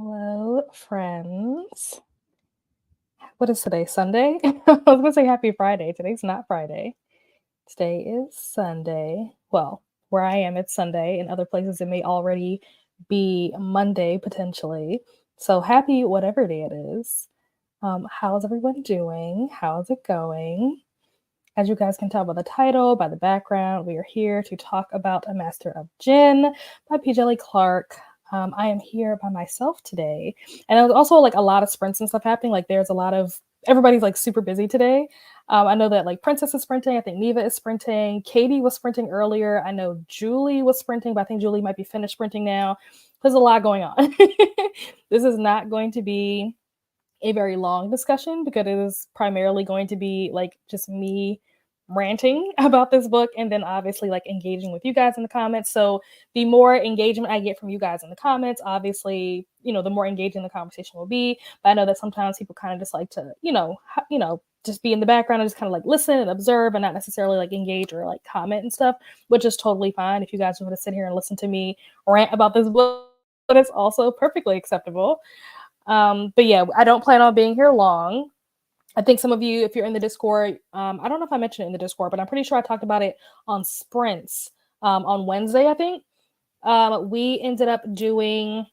Hello, friends. What is today? Sunday? I was gonna say happy Friday. Today's not Friday. Today is Sunday. Well, where I am, it's Sunday. In other places, it may already be Monday potentially. So happy whatever day it is. How's everyone doing? How's it going? As you guys can tell by the title, by the background, we are here to talk about A Master of Djinn by Djèlí Clark. I am here by myself today. And there's also like a lot of sprints and stuff happening. Like there's a lot of everybody's like super busy today. I know that like Princess is sprinting. I think Neva is sprinting. Katie was sprinting earlier. I know Julie was sprinting, but I think Julie might be finished sprinting now. There's a lot going on. This is not going to be a very long discussion because it is primarily going to be like just me ranting about this book and then obviously like engaging with you guys in the comments. So the more engagement I get from you guys in the comments, obviously, the more engaging the conversation will be. But I know that sometimes people kind of just like to, just be in the background and just kind of like listen and observe and not necessarily like engage or like comment and stuff, which is totally fine. If you guys want to sit here and listen to me rant about this book, but it's also perfectly acceptable. But yeah, I don't plan on being here long. I think some of you, if you're in the Discord, I don't know if I mentioned it in the Discord, but I'm pretty sure I talked about it on sprints on Wednesday, I think. We ended up doing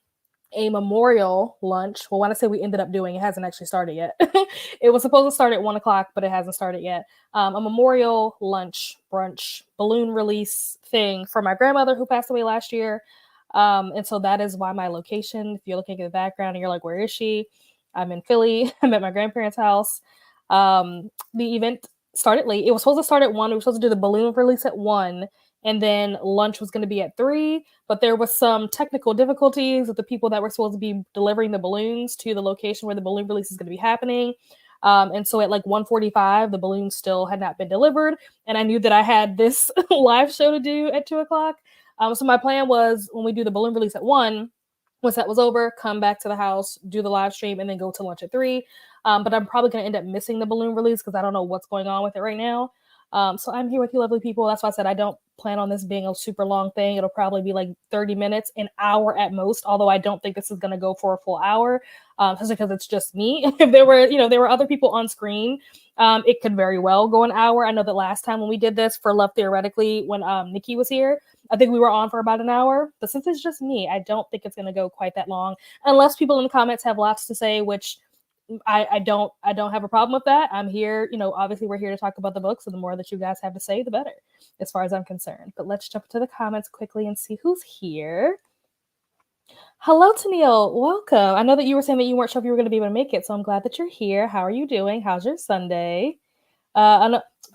a memorial lunch. Well, when I say we ended up doing, it hasn't actually started yet. It was supposed to start at 1 o'clock, but it hasn't started yet. A memorial lunch, brunch, balloon release thing for my grandmother who passed away last year. And so that is why my location, if you're looking at the background and you're like, where is she? I'm in Philly. I'm at my grandparents' house. The event started late. It was supposed to start at 1. We were supposed to do the balloon release at 1. And then lunch was going to be at 3. But there was some technical difficulties with the people that were supposed to be delivering the balloons to the location where the balloon release is going to be happening. And so at like 1:45, the balloons still had not been delivered. And I knew that I had this live show to do at 2 o'clock. So my plan was when we do the balloon release at 1, once that was over, come back to the house, do the live stream, and then go to lunch at 3. But I'm probably going to end up missing the balloon release because I don't know what's going on with it right now. So I'm here with you lovely people. That's why I said I don't plan on this being a super long thing. It'll probably be like 30 minutes, an hour at most, although I don't think this is going to go for a full hour, just because it's just me. If there were other people on screen, it could very well go an hour. I know that last time when we did this for Love Theoretically, when Nikki was here, I think we were on for about an hour. But since it's just me, I don't think it's going to go quite that long, unless people in the comments have lots to say, which I don't have a problem with that. I'm here, obviously we're here to talk about the book, so the more that you guys have to say, the better, as far as I'm concerned. But let's jump to the comments quickly and see who's here. Hello, Tennille. Welcome. I know that you were saying that you weren't sure if you were going to be able to make it, so I'm glad that you're here. How are you doing? How's your Sunday?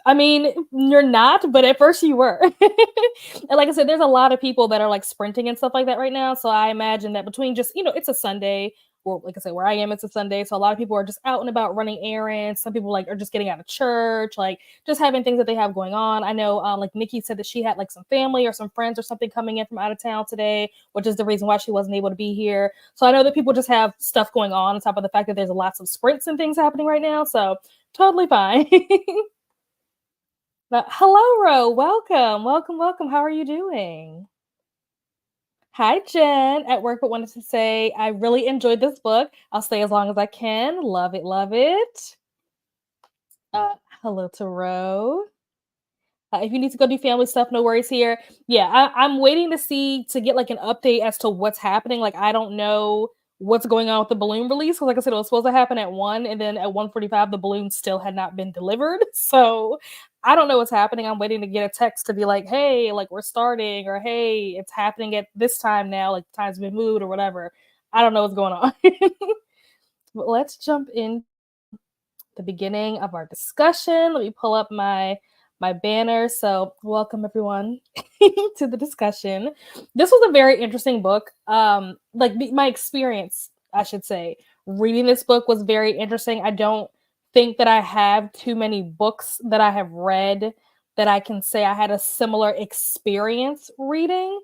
I mean, you're not, but at first you were. And like I said, there's a lot of people that are like sprinting and stuff like that right now. So I imagine that between just, it's a Sunday, or like I said, where I am, it's a Sunday. So a lot of people are just out and about running errands. Some people like are just getting out of church, like just having things that they have going on. I know like Nikki said that she had like some family or some friends or something coming in from out of town today, which is the reason why she wasn't able to be here. So I know that people just have stuff going on top of the fact that there's lots of sprints and things happening right now. So totally fine. Hello, Ro. Welcome. How are you doing? Hi, Jen. At work, but wanted to say I really enjoyed this book. I'll stay as long as I can. Love it. Hello to Ro. If you need to go do family stuff, no worries here. Yeah, I'm waiting to get like an update as to what's happening. Like I don't know what's going on with the balloon release. Because like I said, it was supposed to happen at 1, and then at 1:45, the balloon still had not been delivered. So I don't know what's happening. I'm waiting to get a text to be like, hey, like we're starting, or hey, it's happening at this time now, like the time's been moved or whatever. I don't know what's going on. But let's jump in the beginning of our discussion. Let me pull up my banner. So welcome everyone to the discussion. This was a very interesting book. My experience, I should say, reading this book was very interesting. I don't think that I have too many books that I have read that I can say I had a similar experience reading.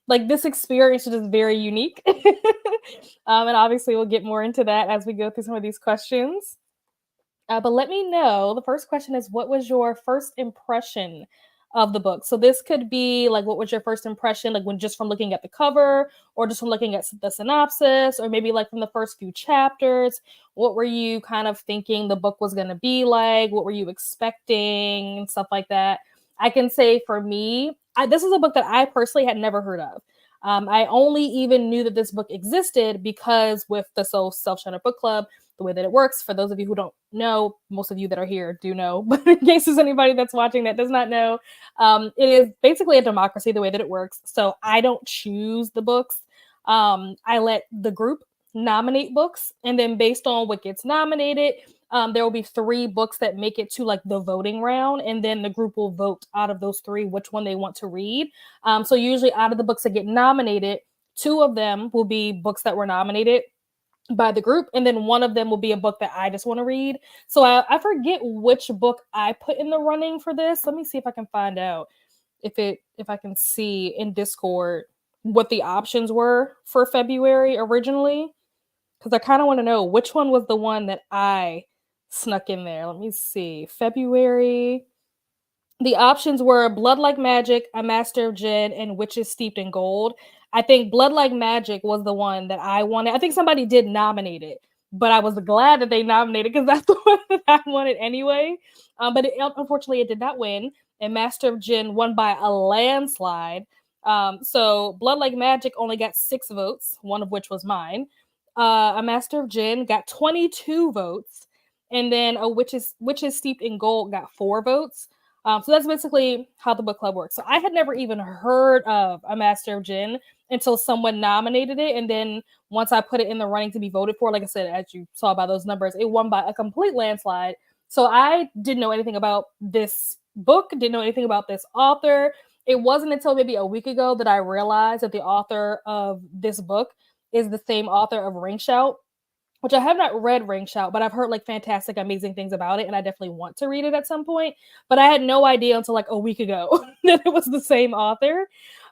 Like this experience is just very unique. And obviously we'll get more into that as we go through some of these questions. But let me know. The first question is, what was your first impression of the book. So this could be like, what was your first impression, like when just from looking at the cover, or just from looking at the synopsis, or maybe like from the first few chapters? What were you kind of thinking the book was going to be like? What were you expecting and stuff like that? I can say for me, this is a book that I personally had never heard of. I only even knew that this book existed because with the Soul Self-Shattered Book Club, the way that it works, for those of you who don't know, most of you that are here do know, but in case there's anybody that's watching that does not know, it is basically a democracy the way that it works. So I don't choose the books. I let the group nominate books, and then based on what gets nominated, there will be 3 books that make it to like the voting round, and then the group will vote out of those 3 which one they want to read. So usually out of the books that get nominated, 2 of them will be books that were nominated by the group, and then 1 of them will be a book that I just want to read. So I forget which book I put in the running for this. Let me see if I can find out if I can see in Discord what the options were for February originally, because I kind of want to know which one was the one that I snuck in there. Let me see. February. The options were Blood Like Magic, A Master of Djinn, and Witches Steeped in Gold. I think Blood Like Magic was the one that I wanted. I think somebody did nominate it, but I was glad that they nominated because that's the one that I wanted anyway. But unfortunately, it did not win. And Master of Djinn won by a landslide. So Blood Like Magic only got 6 votes, one of which was mine. A Master of Djinn got 22 votes. And then a Witches Steeped in Gold got 4 votes. So that's basically how the book club works. So I had never even heard of A Master of Djinn until someone nominated it. And then once I put it in the running to be voted for, like I said, as you saw by those numbers, it won by a complete landslide. So I didn't know anything about this book, didn't know anything about this author. It wasn't until maybe a week ago that I realized that the author of this book is the same author of Ring Shout, which I have not read Ring Shout, but I've heard like fantastic, amazing things about it, and I definitely want to read it at some point. But I had no idea until like a week ago that it was the same author.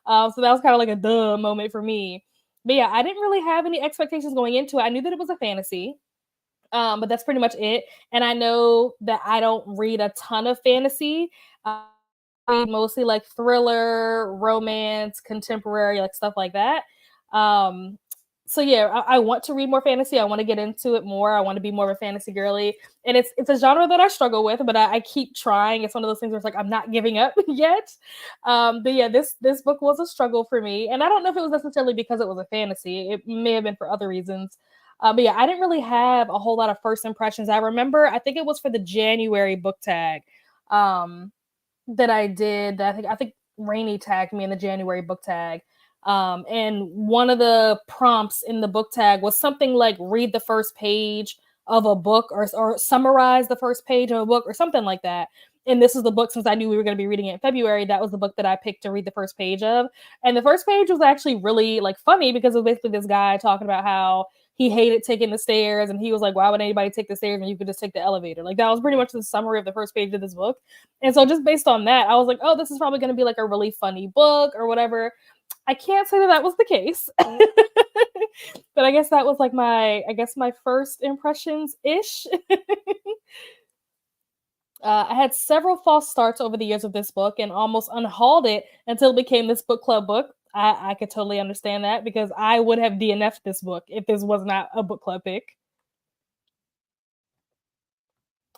So that was kind of like a duh moment for me. But yeah, I didn't really have any expectations going into it. I knew that it was a fantasy, but that's pretty much it. And I know that I don't read a ton of fantasy. I read mostly like thriller, romance, contemporary, like stuff like that. Um, so yeah, I want to read more fantasy. I want to get into it more. I want to be more of a fantasy girly, and it's a genre that I struggle with, but I keep trying. It's one of those things where it's like I'm not giving up yet. But yeah, this book was a struggle for me, and I don't know if it was necessarily because it was a fantasy. It may have been for other reasons. But yeah, I didn't really have a whole lot of first impressions. I remember, I think it was for the January book tag that I did. That I think Rainey tagged me in the January book tag. And one of the prompts in the book tag was something like read the first page of a book, or summarize the first page of a book, or something like that. And this is the book, since I knew we were going to be reading it in February, that was the book that I picked to read the first page of. And the first page was actually really like funny because it was basically this guy talking about how he hated taking the stairs, and he was like, why would anybody take the stairs when you could just take the elevator? Like, that was pretty much the summary of the first page of this book. And so just based on that, I was like, oh, this is probably going to be like a really funny book or whatever. I can't say that that was the case, but I guess that was like my first impressions ish. I had several false starts over the years of this book and almost unhauled it until it became this book club book. I could totally understand that because I would have DNF'd this book if this was not a book club pick.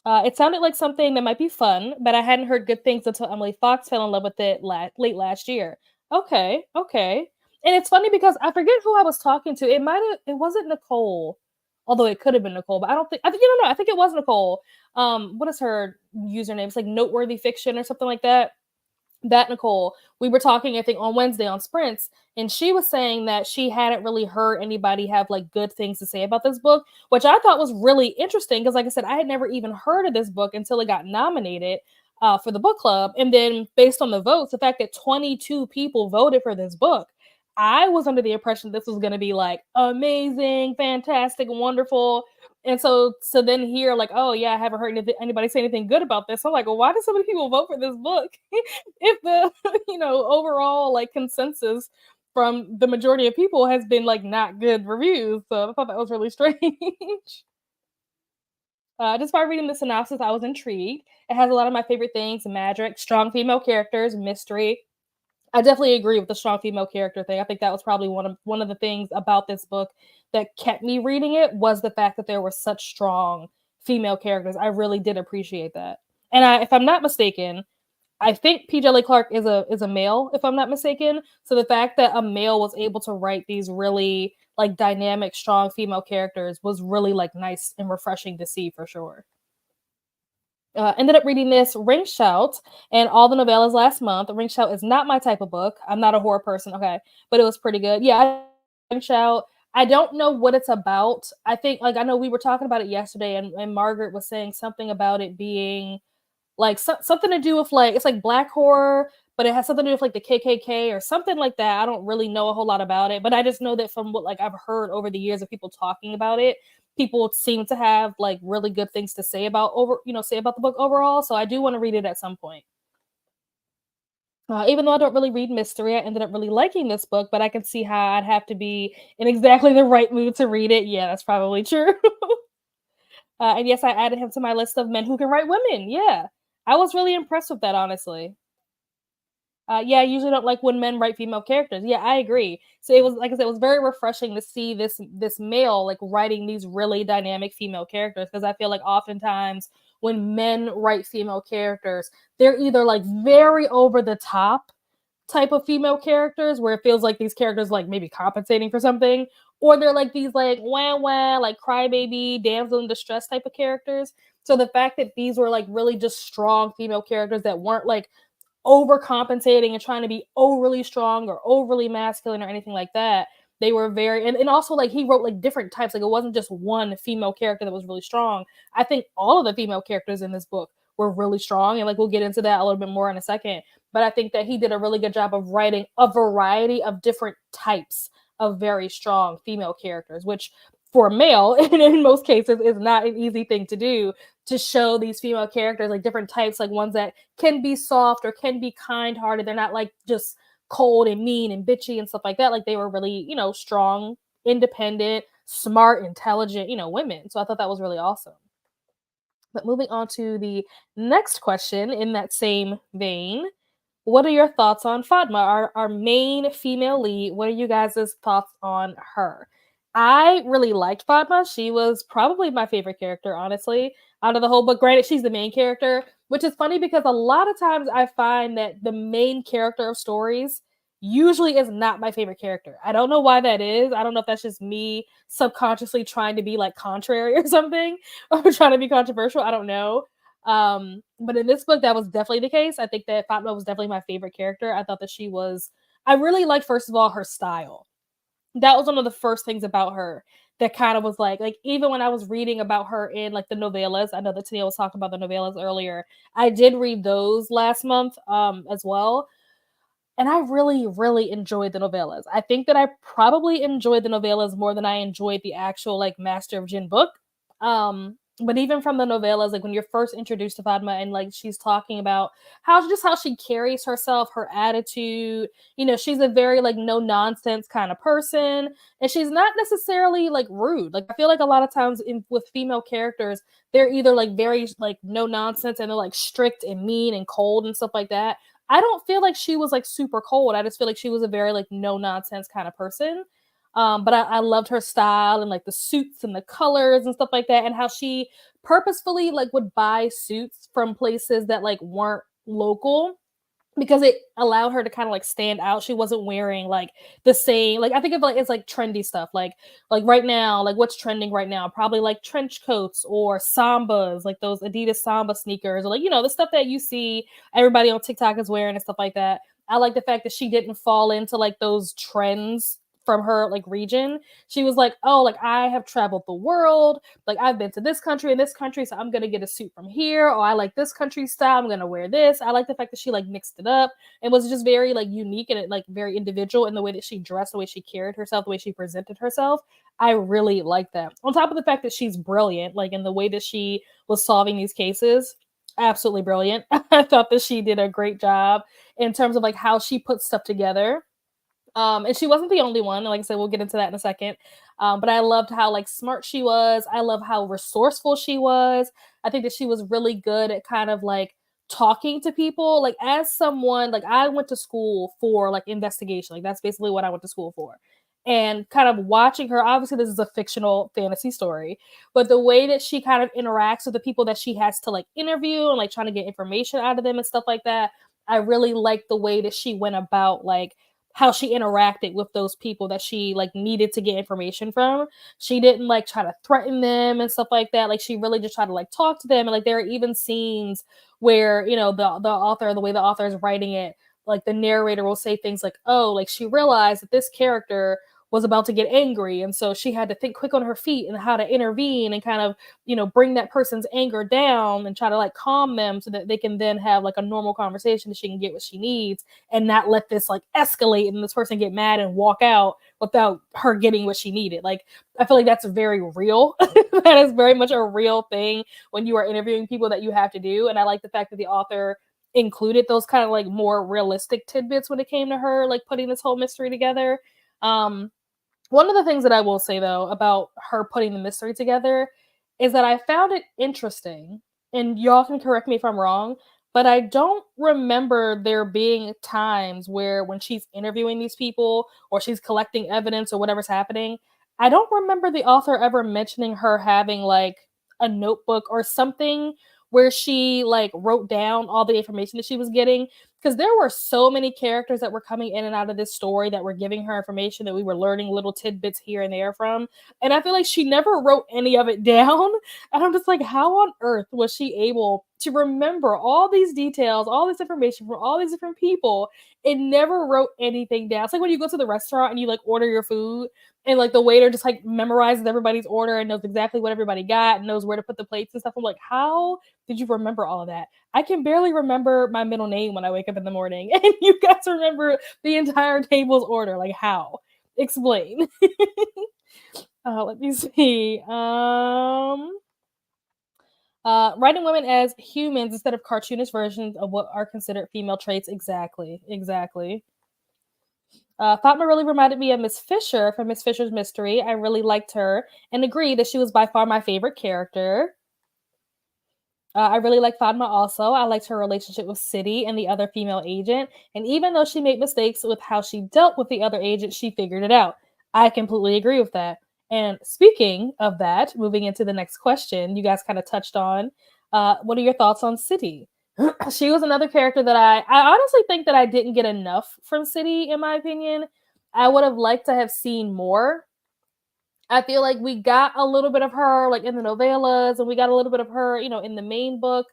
It sounded like something that might be fun, but I hadn't heard good things until Emily Fox fell in love with it late last year. Okay, okay. And it's funny because I forget who I was talking to. It wasn't Nicole, although it could have been Nicole, but I think, you know, I think it was Nicole. What is her username? It's like Noteworthy Fiction or something like that. That Nicole, we were talking, I think, on Wednesday on Sprints, and she was saying that she hadn't really heard anybody have like good things to say about this book, which I thought was really interesting because, like I said, I had never even heard of this book until it got nominated for the book club. And then based on the votes, the fact that 22 people voted for this book, I was under the impression this was going to be like amazing, fantastic, wonderful. And so then here, like, oh yeah, I haven't heard anybody say anything good about this. I'm like, well, why did so many people vote for this book if the overall like consensus from the majority of people has been like not good reviews? So I thought that was really strange. Just by reading the synopsis, I was intrigued. It has a lot of my favorite things: magic, strong female characters, mystery. I definitely agree with the strong female character thing. I think that was probably one of the things about this book that kept me reading it was the fact that there were such strong female characters. I really did appreciate that. And if I'm not mistaken, I think P. Djèlí Clark is a male, if I'm not mistaken. So the fact that a male was able to write these really like dynamic, strong female characters was really like nice and refreshing to see for sure. Ended up reading this Ring Shout and all the novellas last month. Ring Shout is not my type of book. I'm not a horror person, okay, but it was pretty good. Yeah, Ring Shout. I don't know what it's about. I think like I know we were talking about it yesterday, and Margaret was saying something about it being like something to do with like it's like black horror, but it has something to do with like the KKK or something like that. I don't really know a whole lot about it, but I just know that from what like I've heard over the years of people talking about it, people seem to have like really good things to say about say about the book overall. So I do want to read it at some point. Even though I don't really read mystery, I ended up really liking this book, but I can see how I'd have to be in exactly the right mood to read it. Yeah, that's probably true. And yes, I added him to my list of men who can write women. Yeah, I was really impressed with that, honestly. Yeah, I usually don't like when men write female characters. Yeah, I agree. So it was like I said, it was very refreshing to see this male like writing these really dynamic female characters because I feel like oftentimes when men write female characters, they're either like very over the top type of female characters where it feels like these characters like maybe compensating for something, or they're like these like wah wah like crybaby damsel in distress type of characters. So the fact that these were like really just strong female characters that weren't like overcompensating and trying to be overly strong or overly masculine or anything like that. They were very and also like he wrote like different types. Like it wasn't just one female character that was really strong. I think all of the female characters in this book were really strong. And like we'll get into that a little bit more in a second. But I think that he did a really good job of writing a variety of different types of very strong female characters, which for a male in most cases is not an easy thing to do to show these female characters like different types, like ones that can be soft or can be kind-hearted. They're not like just cold and mean and bitchy and stuff like that. Like they were really, strong, independent, smart, intelligent, women. So I thought that was really awesome. But moving on to the next question in that same vein, what are your thoughts on Fatma, our main female lead? What are you guys' thoughts on her? I really liked Fatma. She was probably my favorite character, honestly, out of the whole book. Granted, she's the main character, which is funny because a lot of times I find that the main character of stories usually is not my favorite character. I don't know why that is. I don't know if that's just me subconsciously trying to be like contrary or something or trying to be controversial. I don't know. But in this book, that was definitely the case. I think that Fatma was definitely my favorite character. I thought that I really liked, first of all, her style. That was one of the first things about her that kind of was like even when I was reading about her in like the novellas, I know that Tania was talking about the novellas earlier. I did read those last month as well. And I really, really enjoyed the novellas. I think that I probably enjoyed the novellas more than I enjoyed the actual like Master of Djinn book. But even from the novellas, like when you're first introduced to Fatma and like she's talking about how she carries herself, her attitude, she's a very like no nonsense kind of person, and she's not necessarily like rude. Like I feel like a lot of times with female characters, they're either like very like no nonsense and they're like strict and mean and cold and stuff like that. I don't feel like she was like super cold. I just feel like she was a very like no nonsense kind of person. But I loved her style and like the suits and the colors and stuff like that, and how she purposefully like would buy suits from places that like weren't local because it allowed her to kind of like stand out. She wasn't wearing like the same like I think of like it's like trendy stuff like right now like what's trending right now probably like trench coats or sambas like those Adidas Samba sneakers or like the stuff that you see everybody on TikTok is wearing and stuff like that. I like the fact that she didn't fall into like those trends from her like region. She was like, oh, like I have traveled the world, like I've been to this country and this country, so I'm gonna get a suit from here, or I like this country style, I'm gonna wear this. I like the fact that she like mixed it up and was just very like unique and like very individual in the way that she dressed, the way she carried herself, the way she presented herself. I really like that. On top of the fact that she's brilliant, like in the way that she was solving these cases, absolutely brilliant. I thought that she did a great job in terms of like how she put stuff together. And she wasn't the only one. Like I said, we'll get into that in a second. But I loved how like smart she was. I love how resourceful she was. I think that she was really good at kind of like talking to people. Like as someone, like I went to school for like investigation. Like that's basically what I went to school for. And kind of watching her, obviously this is a fictional fantasy story, but the way that she kind of interacts with the people that she has to like interview and like trying to get information out of them and stuff like that, I really like the way that she went about like how she interacted with those people that she like needed to get information from. She didn't like try to threaten them and stuff like that. Like she really just tried to like talk to them. And like there are even scenes where, you know, the author, the way the author is writing it, like the narrator will say things like, oh, like she realized that this character was about to get angry. And so she had to think quick on her feet and how to intervene and kind of, you know, bring that person's anger down and try to like calm them so that they can then have like a normal conversation that she can get what she needs and not let this like escalate and this person get mad and walk out without her getting what she needed. Like I feel like that's very real. That is very much a real thing when you are interviewing people that you have to do. And I like the fact that the author included those kind of like more realistic tidbits when it came to her like putting this whole mystery together. Um One of the things that I will say though about her putting the mystery together is that I found it interesting, and y'all can correct me if I'm wrong, but I don't remember there being times where when she's interviewing these people or she's collecting evidence or whatever's happening, I don't remember the author ever mentioning her having like a notebook or something where she like wrote down all the information that she was getting, because there were so many characters that were coming in and out of this story that were giving her information that we were learning little tidbits here and there from. And I feel like she never wrote any of it down. And I'm just like, how on earth was she able to remember all these details, all this information from all these different people, and never wrote anything down? It's like when you go to the restaurant and you like order your food and like the waiter just like memorizes everybody's order and knows exactly what everybody got and knows where to put the plates and stuff. I'm like, how did you remember all of that? I can barely remember my middle name when I wake up in the morning, and you guys remember the entire table's order. Like, how? Explain. Let me see. Writing women as humans instead of cartoonish versions of what are considered female traits. Exactly. Exactly. Fatma really reminded me of Miss Fisher from Miss Fisher's Mystery. I really liked her and agree that she was by far my favorite character. I really like Fatma also. I liked her relationship with City and the other female agent. And even though she made mistakes with how she dealt with the other agent, she figured it out. I completely agree with that. And speaking of that, moving into the next question, you guys kind of touched on what are your thoughts on City? She was another character that I honestly think that I didn't get enough from City, in my opinion. I would have liked to have seen more. I feel like we got a little bit of her like in the novellas, and we got a little bit of her, you know, in the main book.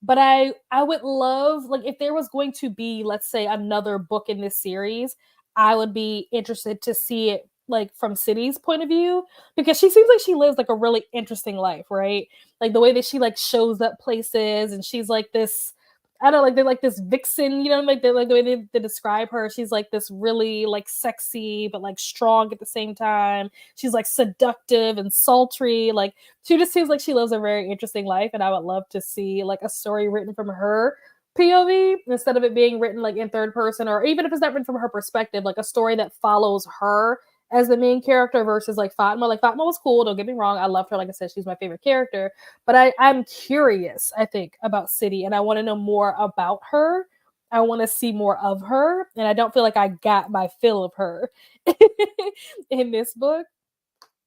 But I would love like if there was going to be, let's say, another book in this series, I would be interested to see it like from City's point of view, because she seems like she lives like a really interesting life, right? Like the way that she like shows up places, and she's like this, I don't know, like they're like this vixen, you know, like they like the way they describe her. She's like this really like sexy but like strong at the same time. She's like seductive and sultry. Like she just seems like she lives a very interesting life, and I would love to see like a story written from her POV instead of it being written like in third person, or even if it's not written from her perspective, like a story that follows her as the main character versus like Fatma. Like Fatma was cool, don't get me wrong. I loved her. Like I said, she's my favorite character. But I'm curious, I think, about City, and I want to know more about her. I want to see more of her, and I don't feel like I got my fill of her in this book.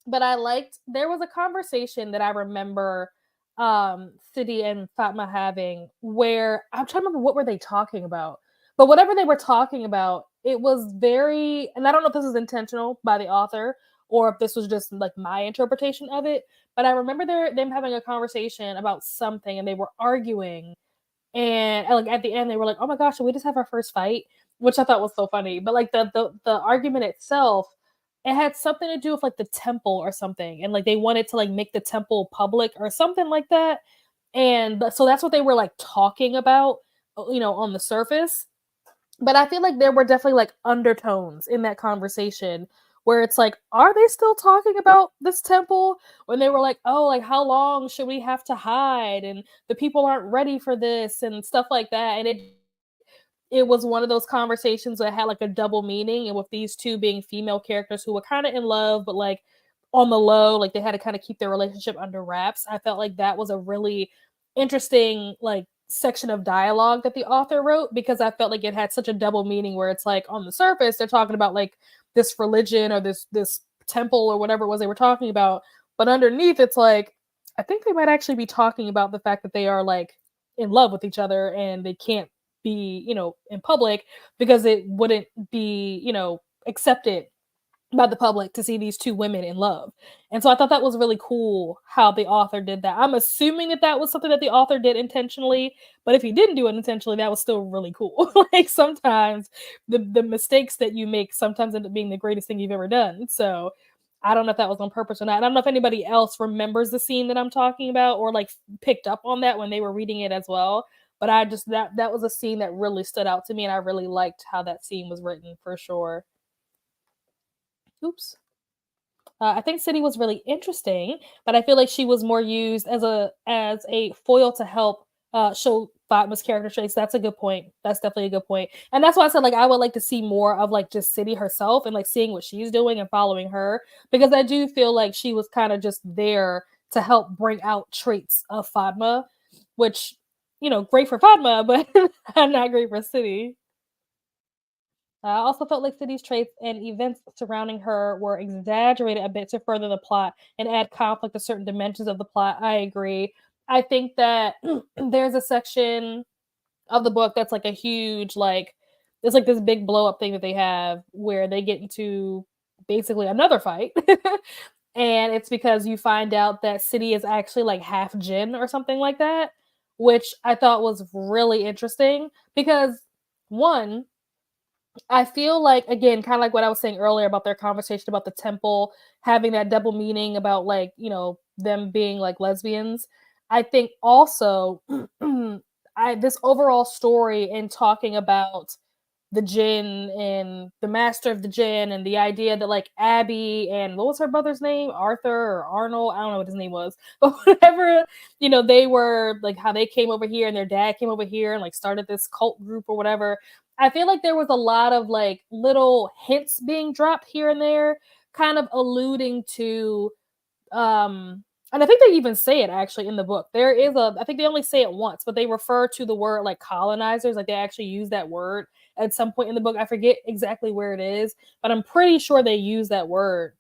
But I liked, there was a conversation that I remember City and Fatma having where I'm trying to remember what were they talking about. But whatever they were talking about, it was very, and I don't know if this is intentional by the author or if this was just like my interpretation of it, but I remember them having a conversation about something and they were arguing, and like at the end they were like, "Oh my gosh, did we just have our first fight?" Which I thought was so funny. But like the argument itself, it had something to do with like the temple or something, and like they wanted to like make the temple public or something like that. And so that's what they were like talking about, you know, on the surface. But I feel like there were definitely like undertones in that conversation where it's like, are they still talking about this temple? When they were like, oh, like how long should we have to hide? And the people aren't ready for this and stuff like that. And it it was one of those conversations that had like a double meaning, and with these two being female characters who were kind of in love, but like on the low, like they had to kind of keep their relationship under wraps. I felt like that was a really interesting like section of dialogue that the author wrote, because I felt like it had such a double meaning, where it's like on the surface they're talking about like this religion or this temple or whatever it was they were talking about, but underneath it's like I think they might actually be talking about the fact that they are like in love with each other and they can't be, in public, because it wouldn't be, accepted by the public to see these two women in love. And so I thought that was really cool how the author did that. I'm assuming that that was something that the author did intentionally, but if he didn't do it intentionally, that was still really cool. Like sometimes the mistakes that you make sometimes end up being the greatest thing you've ever done. So I don't know if that was on purpose or not. And I don't know if anybody else remembers the scene that I'm talking about or like picked up on that when they were reading it as well. But I just that was a scene that really stood out to me, and I really liked how that scene was written for sure. Oops. I think City was really interesting, but I feel like she was more used as a foil to help show Fatma's character traits. That's a good point. That's definitely a good point, and that's why I said like I would like to see more of like just City herself and like seeing what she's doing and following her, because I do feel like she was kind of just there to help bring out traits of Fatma, which great for Fatma, but not great for City. I also felt like City's traits and events surrounding her were exaggerated a bit to further the plot and add conflict to certain dimensions of the plot. I agree. I think that there's a section of the book that's like a huge, like, it's like this big blow up thing that they have where they get into basically another fight. And it's because you find out that City is actually like half Jinn or something like that, which I thought was really interesting because one, I feel like again, kind of like what I was saying earlier about their conversation about the temple having that double meaning about like, them being like lesbians. I think also I this overall story and talking about the Jinn and the Master of the Jinn and the idea that like Abby and what was her brother's name? Arthur or Arnold? I don't know what his name was. But whatever, they were like how they came over here and their dad came over here and like started this cult group or whatever. I feel like there was a lot of like little hints being dropped here and there, kind of alluding to and I think they even say it actually in the book. I think they only say it once, but they refer to the word like colonizers, like they actually use that word at some point in the book. I forget exactly where it is, but I'm pretty sure they use that word.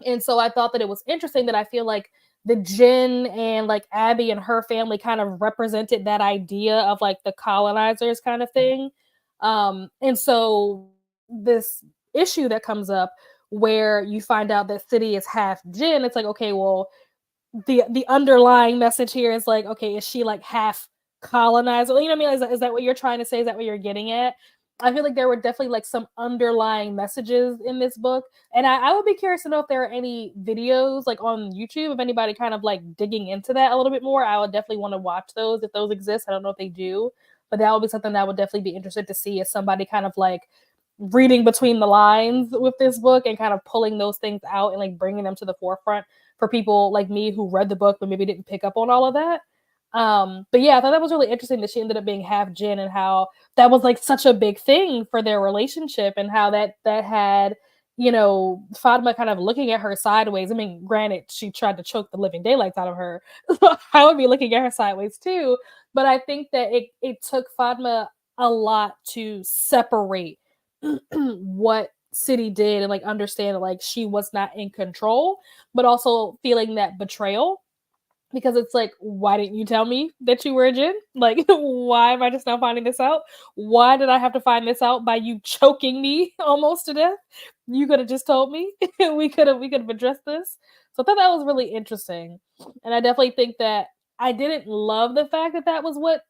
And so I thought that it was interesting that I feel like the Jin and like Abby and her family kind of represented that idea of like the colonizers kind of thing. And so this issue that comes up where you find out that City is half Jin, it's like, okay, well, the underlying message here is like, okay, is she like half colonizer? You know what I mean? Is that what you're trying to say? Is that what you're getting at? I feel like there were definitely like some underlying messages in this book. And I would be curious to know if there are any videos like on YouTube, if anybody kind of like digging into that a little bit more. I would definitely want to watch those if those exist. I don't know if they do, but that would be something that I would definitely be interested to see, as somebody kind of like reading between the lines with this book and kind of pulling those things out and like bringing them to the forefront for people like me who read the book but maybe didn't pick up on all of that. But yeah, I thought that was really interesting that she ended up being half Jin, and how that was like such a big thing for their relationship, and how that had Fatima kind of looking at her sideways. I mean, granted, she tried to choke the living daylights out of her, so I would be looking at her sideways too. But I think that it took Fatima a lot to separate what City did and like understand that like she was not in control, but also feeling that betrayal, because it's like, why didn't you tell me that you were a Jin? Like, why am I just now finding this out? Why did I have to find this out by you choking me almost to death? You could have just told me. we could have addressed this. So I thought that was really interesting, and I definitely think that I didn't love the fact that that was what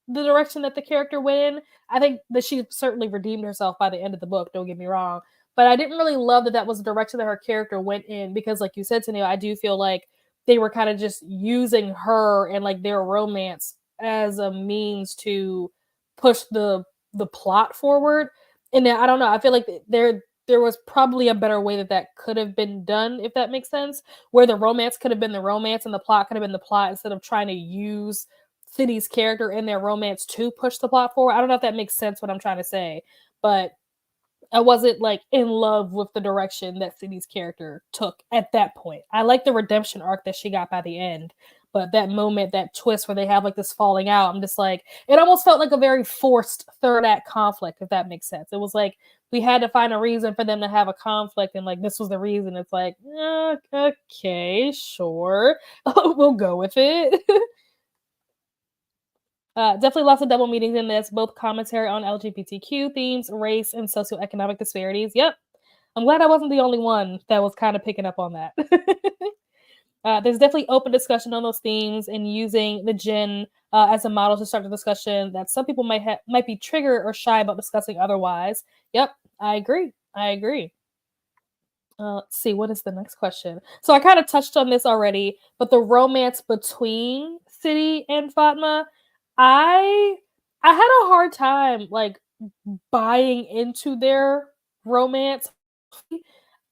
the direction that the character went in. I think that she certainly redeemed herself by the end of the book, don't get me wrong. But I didn't really love that that was the direction that her character went in, because, like you said, Tennille, I do feel like they were kind of just using her and like their romance as a means to push the plot forward. And I don't know, I feel like there was probably a better way that that could have been done, if that makes sense, where the romance could have been the romance and the plot could have been the plot, instead of trying to use City's character and their romance to push the plot forward. I don't know if that makes sense what I'm trying to say, but I wasn't like in love with the direction that City's character took at that point. I like the redemption arc that she got by the end, but that moment, that twist where they have like this falling out, I'm just like, it almost felt like a very forced third act conflict, if that makes sense. It was like we had to find a reason for them to have a conflict, and like this was the reason. It's like, okay, sure, we'll go with it. Definitely lots of double meanings in this, both commentary on LGBTQ themes, race, and socioeconomic disparities. Yep. I'm glad I wasn't the only one that was kind of picking up on that. There's definitely open discussion on those themes and using the Djinn as a model to start the discussion that some people might be triggered or shy about discussing otherwise. Yep, I agree. I agree. Let's see, what is the next question? So I kind of touched on this already, but the romance between City and Fatma, I I had a hard time like buying into their romance.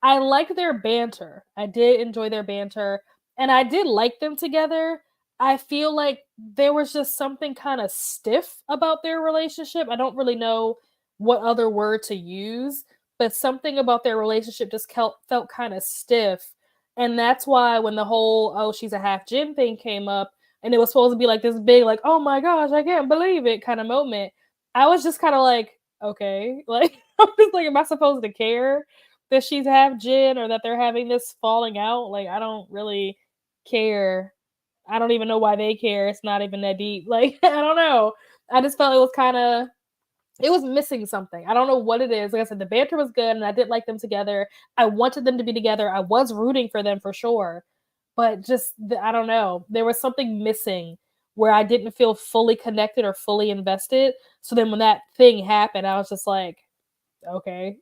I liked their banter. I did enjoy their banter, and I did like them together. I feel like there was just something kind of stiff about their relationship. I don't really know what other word to use, but something about their relationship just felt kind of stiff. And that's why when the whole "oh, she's a half Jin" thing came up, and it was supposed to be like this big, like, "oh my gosh, I can't believe it" kind of moment, I was just kind of like, okay, like I'm just like, am I supposed to care that she's half Jin or that they're having this falling out? Like, I don't really care. I don't even know why they care. It's not even that deep. Like, I don't know. I just felt it was kind of it was missing something. I don't know what it is. Like I said, the banter was good and I did like them together. I wanted them to be together. I was rooting for them for sure. But just I don't know. There was something missing where I didn't feel fully connected or fully invested. So then when that thing happened, I was just like, okay.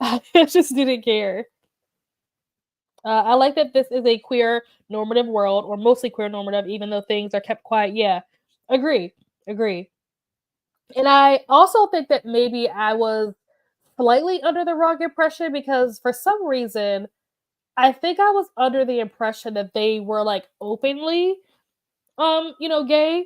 I just didn't care. I like that this is a queer normative world, or mostly queer normative, even though things are kept quiet. Yeah, agree, agree. And I also think that maybe I was slightly under the wrong impression because for some reason, I think I was under the impression that they were like openly, gay.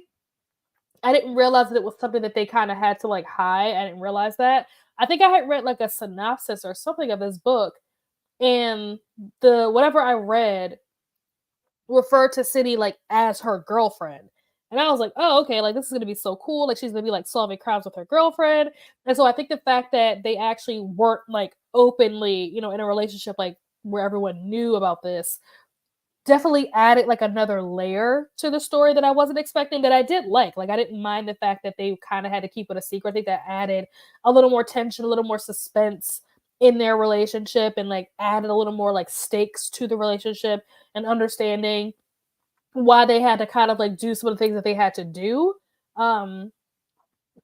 I didn't realize that it was something that they kind of had to like hide. I didn't realize that. I think I had read like a synopsis or something of this book, and the whatever I read referred to City like as her girlfriend. And I was like, oh, okay, like this is gonna be so cool. Like she's gonna be like solving crimes with her girlfriend. And so I think the fact that they actually weren't like openly, in a relationship like where everyone knew about this definitely added like another layer to the story that I wasn't expecting that I did like. Like I didn't mind the fact that they kind of had to keep it a secret. I think that added a little more tension, a little more suspense in their relationship and like added a little more like stakes to the relationship and understanding why they had to kind of like do some of the things that they had to do. Um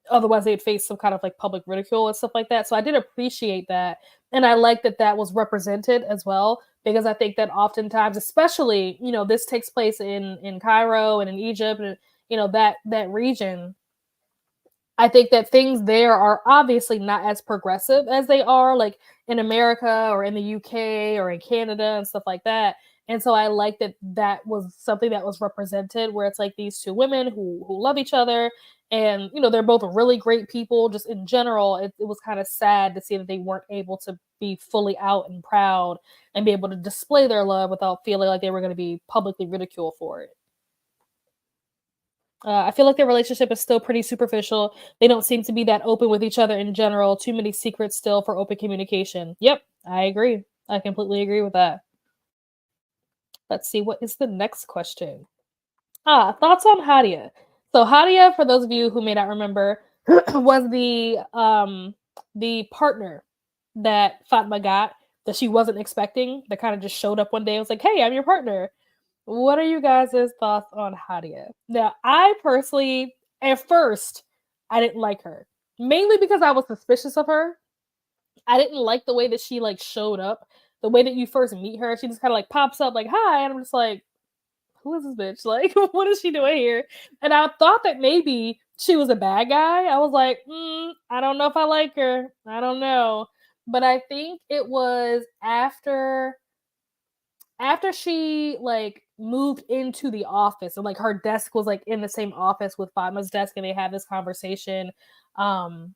Otherwise they'd face some kind of like public ridicule and stuff like that. So I did appreciate that. And I like that that was represented as well because I think that oftentimes, especially, this takes place in Cairo and in Egypt and that region. I think that things there are obviously not as progressive as they are like in America or in the UK or in Canada and stuff like that. And so I like that that was something that was represented where it's like these two women who love each other and they're both really great people just in general. It was kind of sad to see that they weren't able to be fully out and proud and be able to display their love without feeling like they were going to be publicly ridiculed for it. I feel like their relationship is still pretty superficial. They don't seem to be that open with each other in general. Too many secrets still for open communication. Yep, I agree. I completely agree with that. Let's see, what is the next question? Thoughts on Hadia. So Hadia, for those of you who may not remember, was the partner that Fatma got that she wasn't expecting, that kind of just showed up one day and was like, hey, I'm your partner. What are you guys' thoughts on Hadia? Now, I personally, at first, I didn't like her. Mainly because I was suspicious of her. I didn't like the way that she like showed up. The way that you first meet her, she just kind of like pops up like, hi, and I'm just like, who is this bitch? Like, what is she doing here? And I thought that maybe she was a bad guy. I was like, I don't know if I like her. I don't know. But I think it was after she like moved into the office and like her desk was like in the same office with Fatma's desk and they had this conversation. Um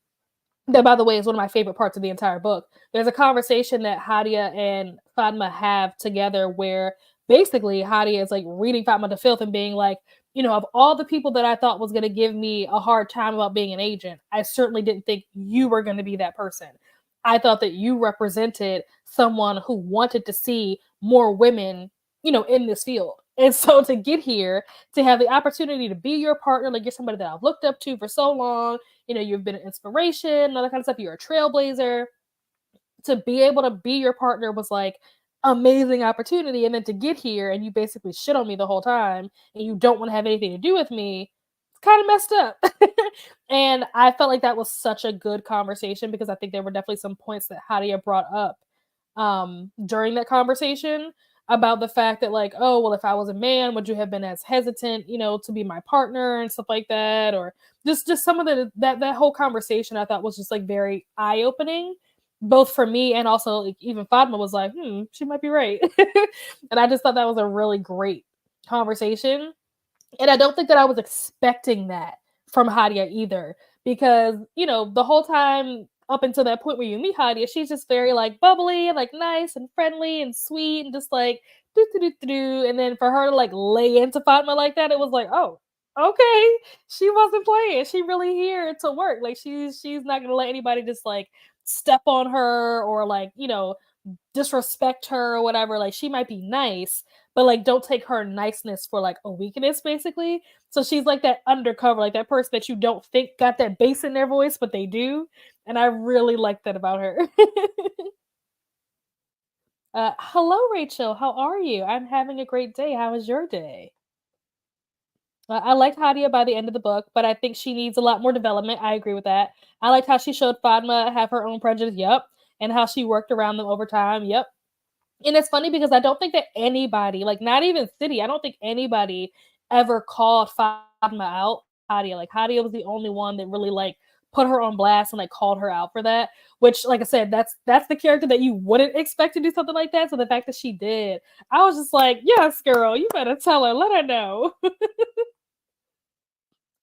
that, by the way, is one of my favorite parts of the entire book. There's a conversation that Hadia and Fatma have together where basically Hadia is like reading Fatma to filth and being like, of all the people that I thought was going to give me a hard time about being an agent, I certainly didn't think you were going to be that person. I thought that you represented someone who wanted to see more women, in this field. And so to get here, to have the opportunity to be your partner, like you're somebody that I've looked up to for so long, you've been an inspiration and all that kind of stuff. You're a trailblazer. To be able to be your partner was like amazing opportunity. And then to get here and you basically shit on me the whole time and you don't want to have anything to do with me, it's kind of messed up. And I felt like that was such a good conversation because I think there were definitely some points that Hadia brought up during that conversation about the fact that like, oh, well, if I was a man, would you have been as hesitant, to be my partner and stuff like that? Or just some of that whole conversation I thought was just like very eye-opening, both for me and also like, even Fatma was like, she might be right. And I just thought that was a really great conversation. And I don't think that I was expecting that from Hadia either, because, the whole time up until that point where you meet Hadia, she's just very like bubbly and like nice and friendly and sweet and just like do do do do. And then for her to like lay into Fatma like that, it was like, oh, okay, she wasn't playing. She really here to work. Like she's not gonna let anybody just like step on her or like disrespect her or whatever. Like she might be nice, but like don't take her niceness for like a weakness, basically. So she's like that undercover, like that person that you don't think got that bass in their voice, but they do. And I really like that about her. Hello, Rachel. How are you? I'm having a great day. How was your day? I liked Hadia by the end of the book, but I think she needs a lot more development. I agree with that. I liked how she showed Fatma have her own prejudice. Yep. And how she worked around them over time. Yep. And it's funny because I don't think that anybody, like not even City, I don't think anybody ever called Fatma out. Hadia, like Hadia was the only one that really like put her on blast and like called her out for that. Which, like I said, that's the character that you wouldn't expect to do something like that. So the fact that she did, I was just like, yes, girl, you better tell her, let her know.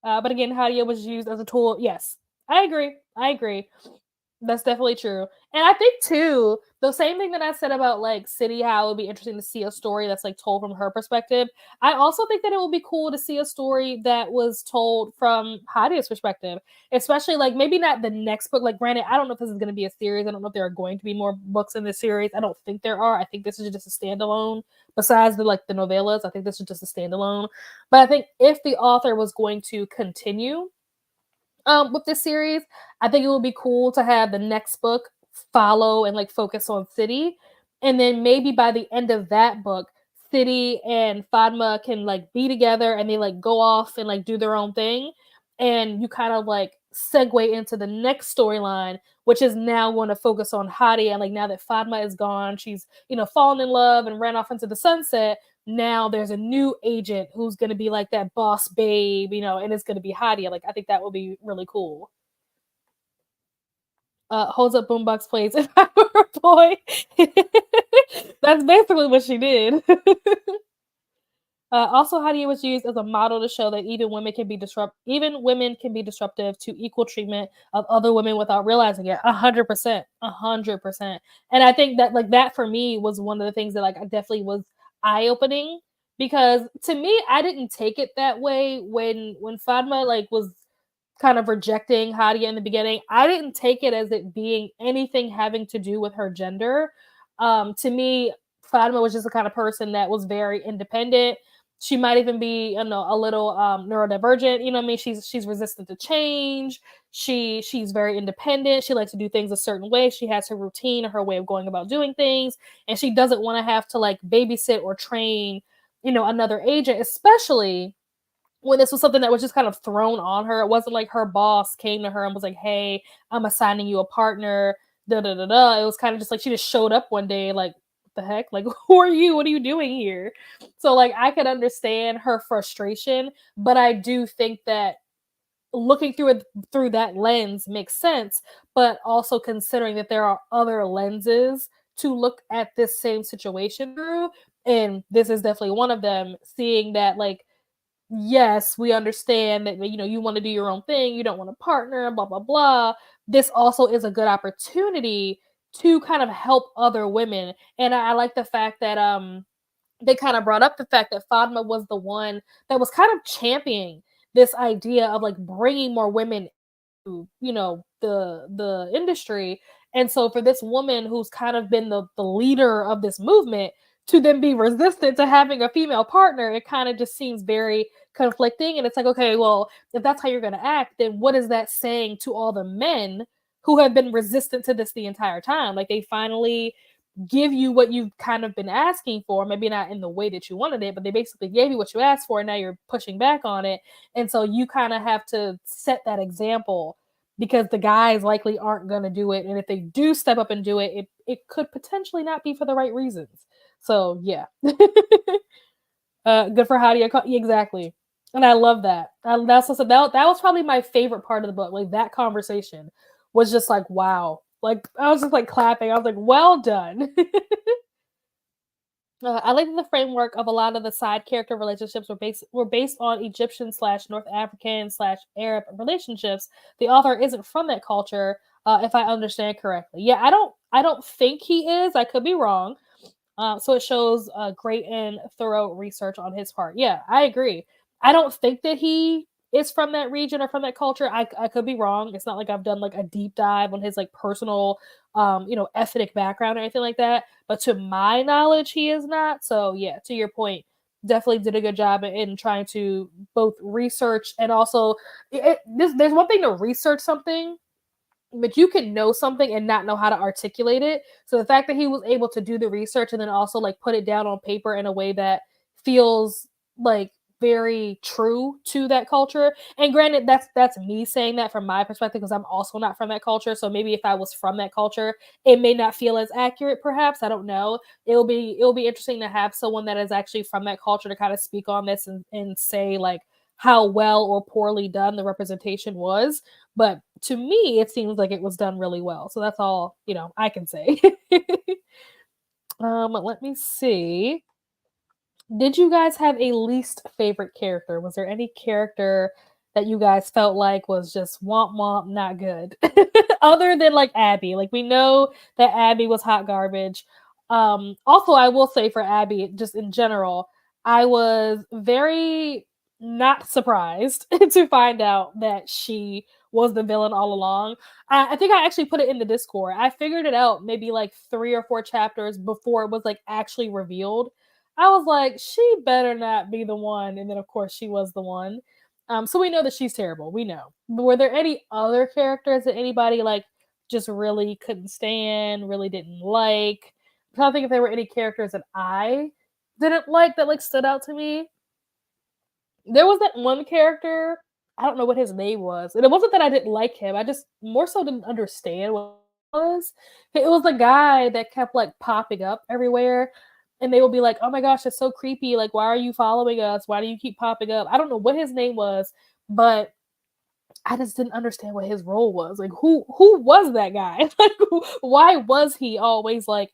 But again, Hadia was used as a tool. Yes, I agree. I agree. That's definitely true. And I think too, the same thing that I said about like City, how it would be interesting to see a story that's like told from her perspective. I also think that it would be cool to see a story that was told from Hadia's perspective, especially like maybe not the next book. Like, granted, I don't know if this is going to be a series. I don't know if there are going to be more books in this series. I don't think there are. I think this is just a standalone. Besides the novellas, I think this is just a standalone. But I think if the author was going to continue with this series, I think it would be cool to have the next book follow and like focus on City. And then maybe by the end of that book, City and Fatma can like be together and they like go off and like do their own thing. And you kind of like segue into the next storyline, which is now going to focus on Hadi. And like now that Fatma is gone, she's, fallen in love and ran off into the sunset. Now there's a new agent who's going to be like that boss babe, and it's going to be Hadia. Like, I think that would be really cool. Holds up boombox plays if I were a boy. That's basically what she did. Also, Hadia was used as a model to show that even women can be disruptive to equal treatment of other women without realizing it. 100%, 100%. And I think that like that for me was one of the things that like I definitely was eye opening, because to me I didn't take it that way when Fatma like was kind of rejecting Hadia in the beginning. I didn't take it as it being anything having to do with her gender. To me, Fatma was just the kind of person that was very independent. She might even be, a little neurodivergent. You know what I mean? She's resistant to change. She's very independent. She likes to do things a certain way. She has her routine or her way of going about doing things, and she doesn't want to have to like babysit or train, another agent, especially when this was something that was just kind of thrown on her. It wasn't like her boss came to her and was like, "Hey, I'm assigning you a partner." Da da da da. It was kind of just like she just showed up one day, like, "What the heck? Like, who are you? What are you doing here?" So, like, I could understand her frustration, but I do think that looking through that lens makes sense. But also considering that there are other lenses to look at this same situation through, And this is definitely one of them, seeing that, like, yes, we understand that, you want to do your own thing, you don't want a partner, blah blah blah. This also is a good opportunity to kind of help other women. And I like the fact that they kind of brought up the fact that Fatma was the one that was kind of championing this idea of like bringing more women to, the industry. And so for this woman who's kind of been the leader of this movement to then be resistant to having a female partner, it kind of just seems very conflicting. And it's like, okay, well, if that's how you're going to act, then what is that saying to all the men who have been resistant to this the entire time? Like, they finally give you what you've kind of been asking for, maybe not in the way that you wanted it, but they basically gave you what you asked for, and now you're pushing back on it. And so you kind of have to set that example, because the guys likely aren't going to do it, and if they do step up and do it, it could potentially not be for the right reasons. So yeah. Good for Hadia. Exactly. And I love that. That's also, that was probably my favorite part of the book. Like, that conversation was just like, wow. Like, I was just like clapping. I was like, well done. I like that the framework of a lot of the side character relationships were based on Egyptian slash North African slash Arab relationships. The author isn't from that culture, if I understand correctly. Yeah, I don't think he is. I could be wrong. So it shows great and thorough research on his part. Yeah, I agree. I don't think that he is from that region or from that culture. I could be wrong. It's not like I've done like a deep dive on his like personal, ethnic background or anything like that. But to my knowledge, he is not. So yeah, to your point, definitely did a good job in trying to both research and also, there's one thing to research something, but you can know something and not know how to articulate it. So the fact that he was able to do the research and then also like put it down on paper in a way that feels like very true to that culture. And granted, that's me saying that from my perspective, because I'm also not from that culture. So maybe if I was from that culture, it may not feel as accurate, perhaps. I don't know. It'll be interesting to have someone that is actually from that culture to kind of speak on this and say like how well or poorly done the representation was. But to me, it seems like it was done really well. So that's all, I can say. Let me see. Did you guys have a least favorite character? Was there any character that you guys felt like was just womp womp, not good? Other than like Abby. Like, we know that Abby was hot garbage. Also, I will say for Abby, just in general, I was very not surprised to find out that she was the villain all along. I think I actually put it in the Discord. I figured it out maybe like 3 or 4 chapters before it was like actually revealed. I was like, she better not be the one. And then, of course, she was the one. So we know that she's terrible. We know. But were there any other characters that anybody like just really couldn't stand, really didn't like? I'm trying to think if there were any characters that I didn't like that like stood out to me. There was that one character. I don't know what his name was, and it wasn't that I didn't like him. I just more so didn't understand what it was. It was the guy that kept like popping up everywhere, and they will be like, "Oh my gosh, it's so creepy! Like, why are you following us? Why do you keep popping up?" I don't know what his name was, but I just didn't understand what his role was. Like, who was that guy? Like, why was he always like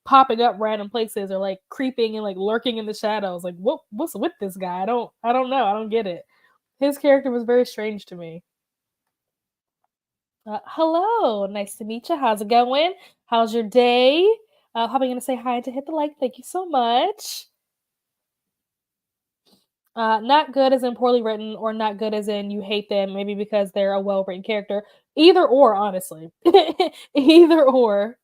popping up random places or like creeping and like lurking in the shadows? Like, what's with this guy? I don't know. I don't get it. His character was very strange to me. Hello, nice to meet you. How's it going? How's your day? Probably gonna say hi to hit the like. Thank you so much. Not good as in poorly written, or not good as in you hate them, maybe because they're a well written character. Either or, honestly. Either or.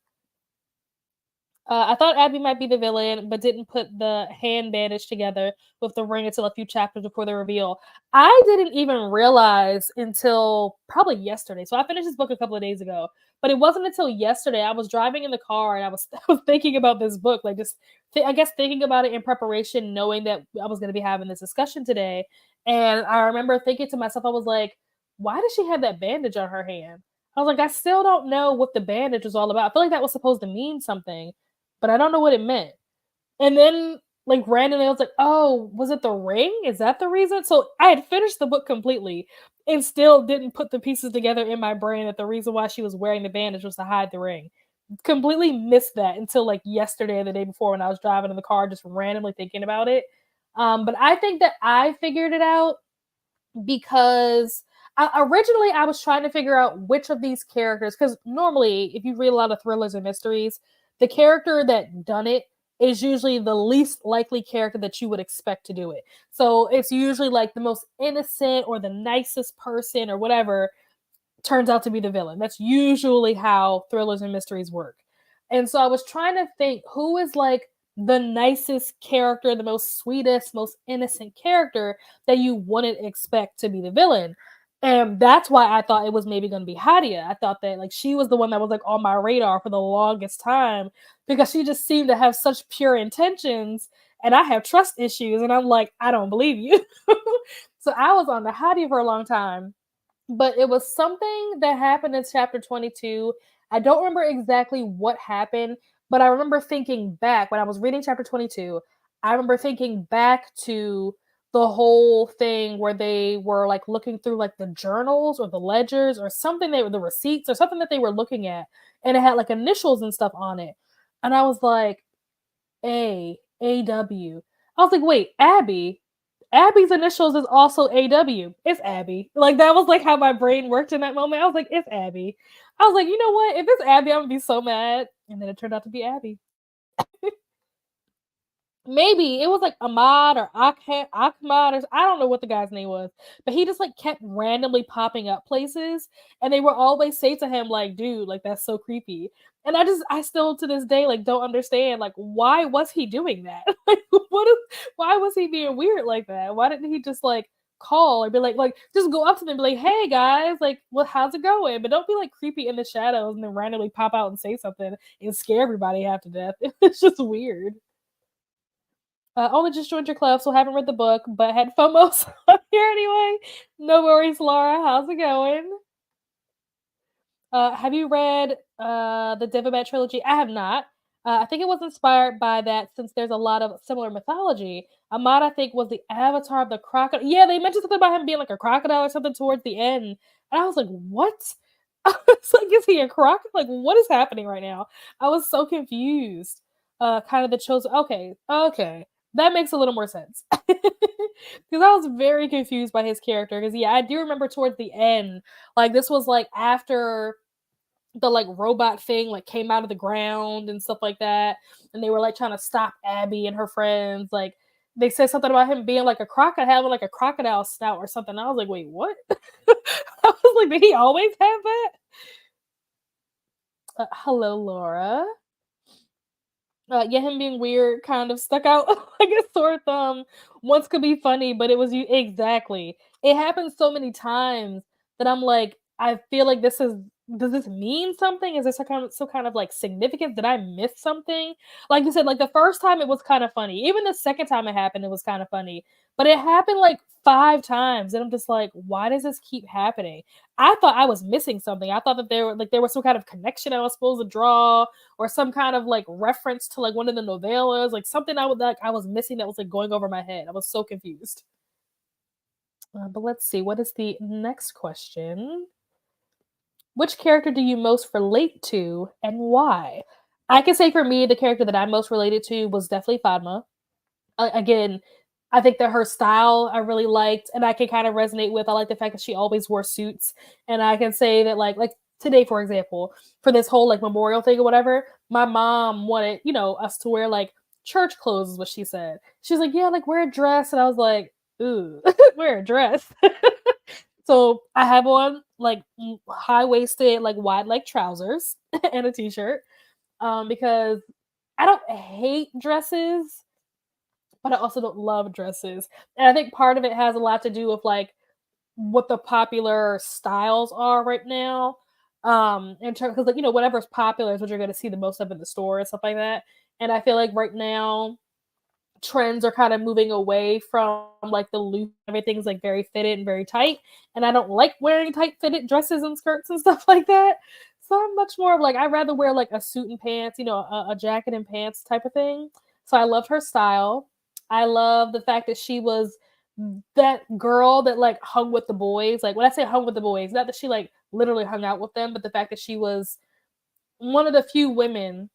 I thought Abby might be the villain, but didn't put the hand bandage together with the ring until a few chapters before the reveal. I didn't even realize until probably yesterday. So I finished this book a couple of days ago, but it wasn't until yesterday. I was driving in the car and I was, I was thinking about this book, like just, I guess, thinking about it in preparation, knowing that I was going to be having this discussion today. And I remember thinking to myself, I was like, why does she have that bandage on her hand? I was like, I still don't know what the bandage was all about. I feel like that was supposed to mean something, but I don't know what it meant. And then, like, randomly, I was like, oh, was it the ring? Is that the reason? So I had finished the book completely and still didn't put the pieces together in my brain that the reason why she was wearing the bandage was to hide the ring. completely missed that until like yesterday or the day before when I was driving in the car, just randomly thinking about it. But I think that I figured it out because originally I was trying to figure out which of these characters, because normally if you read a lot of thrillers and mysteries, the character that done it is usually the least likely character that you would expect to do it. So it's usually like the most innocent or the nicest person or whatever turns out to be the villain. That's usually how thrillers and mysteries work. And so I was trying to think who is like the nicest character, the most sweetest, most innocent character that you wouldn't expect to be the villain. And that's why I thought it was maybe going to be Hadia. I thought that like she was the one that was like on my radar for the longest time because she just seemed to have such pure intentions and I have trust issues and I'm like, I don't believe you. So I was on the Hadia for a long time, but it was something that happened in chapter 22. I don't remember exactly what happened, but I remember thinking back when I was reading chapter 22. I remember thinking back to the whole thing where they were like looking through like the journals or the ledgers or something, they were the receipts or something that they were looking at, and it had like initials and stuff on it. And I was like, A W. I was like, wait, Abby. Abby's initials is also AW. It's Abby. Like that was like how my brain worked in that moment. I was like, it's Abby. I was like, you know what? If it's Abby, I'm gonna be so mad. And then it turned out to be Abby. Maybe it was like Ahmad or Ahmad or I don't know what the guy's name was, but he just like kept randomly popping up places, and they would always say to him like, "Dude, like that's so creepy." And I still to this day like don't understand like why was he doing that? Like why was he being weird like that? Why didn't he just like call or be like just go up to them and be like, "Hey guys, like well how's it going?" But don't be like creepy in the shadows and then randomly pop out and say something and scare everybody half to death. It's just weird. Only just joined your club, so haven't read the book, but had FOMO, so I'm here anyway. No worries, Laura. How's it going? Have you read the Devabat trilogy? I have not. I think it was inspired by that since there's a lot of similar mythology. Ahmad, I think, was the avatar of the crocodile. Yeah, they mentioned something about him being like a crocodile or something towards the end. And I was like, what? I was like, is he a crocodile? Like, what is happening right now? I was so confused. Kind of the chosen. Okay, okay. That makes a little more sense. Because I was very confused by his character. Because, yeah, I do remember towards the end, like, this was like after the like robot thing like came out of the ground and stuff like that, and they were like trying to stop Abby and her friends. Like they said something about him being like a crocodile, having like a crocodile snout or something. I was like, wait, what? I was like, did he always have that? Hello, Laura. Yeah, him being weird kind of stuck out like a sore thumb. Once could be funny, but it was you exactly. It happens so many times that I'm like, I feel like this is does this mean something? Is this some kind of like significance? Did I miss something? Like you said, like the first time it was kind of funny. Even the second time it happened, it was kind of funny. But it happened like 5 times, and I'm just like, why does this keep happening? I thought I was missing something. I thought that there was some kind of connection I was supposed to draw, or some kind of like reference to like one of the novellas, like something I was missing that was like going over my head. I was so confused. But let's see, what is the next question? Which character do you most relate to and why? I can say for me, the character that I most related to was definitely Padma. Again, I think that her style I really liked, and I can kind of resonate with. I like the fact that she always wore suits, and I can say that like today, for example, for this whole like memorial thing or whatever, my mom wanted us to wear like church clothes, is what she said. She's like, yeah, like wear a dress, and I was like, ooh, wear a dress. So I have on like high waisted, like wide leg trousers and a t shirt, because I don't hate dresses, but I also don't love dresses. And I think part of it has a lot to do with like what the popular styles are right now. In terms because like whatever's popular is what you're going to see the most of in the store and stuff like that. And I feel like right now trends are kind of moving away from like the loose. Everything's like very fitted and very tight, and I don't like wearing tight fitted dresses and skirts and stuff like that. So I'm much more of like I'd rather wear like a suit and pants, a jacket and pants type of thing. So I loved her style. I love the fact that she was that girl that like hung with the boys. Like when I say hung with the boys, not that she like literally hung out with them, but the fact that she was one of the few women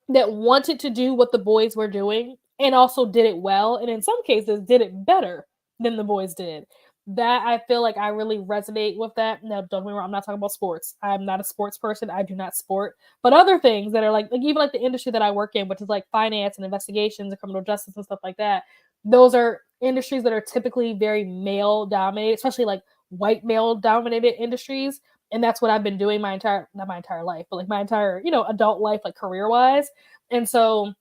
that wanted to do what the boys were doing and also did it well, and in some cases did it better than the boys did. That I feel like I really resonate with that. Now, don't get me wrong, I'm not talking about sports. I'm not a sports person. I do not sport. But other things that are like even like the industry that I work in, which is like finance and investigations and criminal justice and stuff like that. Those are industries that are typically very male dominated, especially like white male dominated industries. And that's what I've been doing my entire not my entire life, but like my entire, adult life, like career wise. And so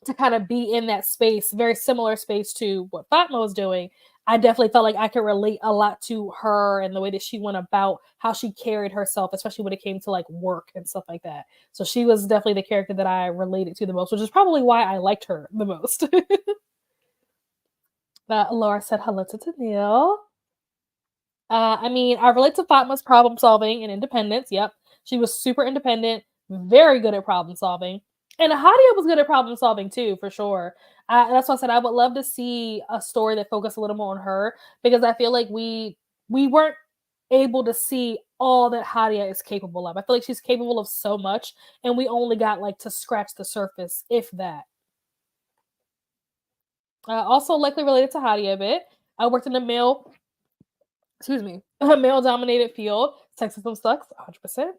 to kind of be in that space, very similar space to what Fatma was doing, I definitely felt like I could relate a lot to her and the way that she went about how she carried herself, especially when it came to like work and stuff like that. So she was definitely the character that I related to the most, which is probably why I liked her the most. Laura said hello to Tennille. I mean, I relate to Fatma's problem solving and independence. Yep. She was super independent, very good at problem solving. And Hadia was good at problem solving too, for sure. That's why I said I would love to see a story that focused a little more on her because I feel like we weren't able to see all that Hadia is capable of. I feel like she's capable of so much, and we only got like to scratch the surface, if that. Also, likely related to Hadia a bit. I worked in a male excuse me, a male dominated field. Sexism sucks, 100%.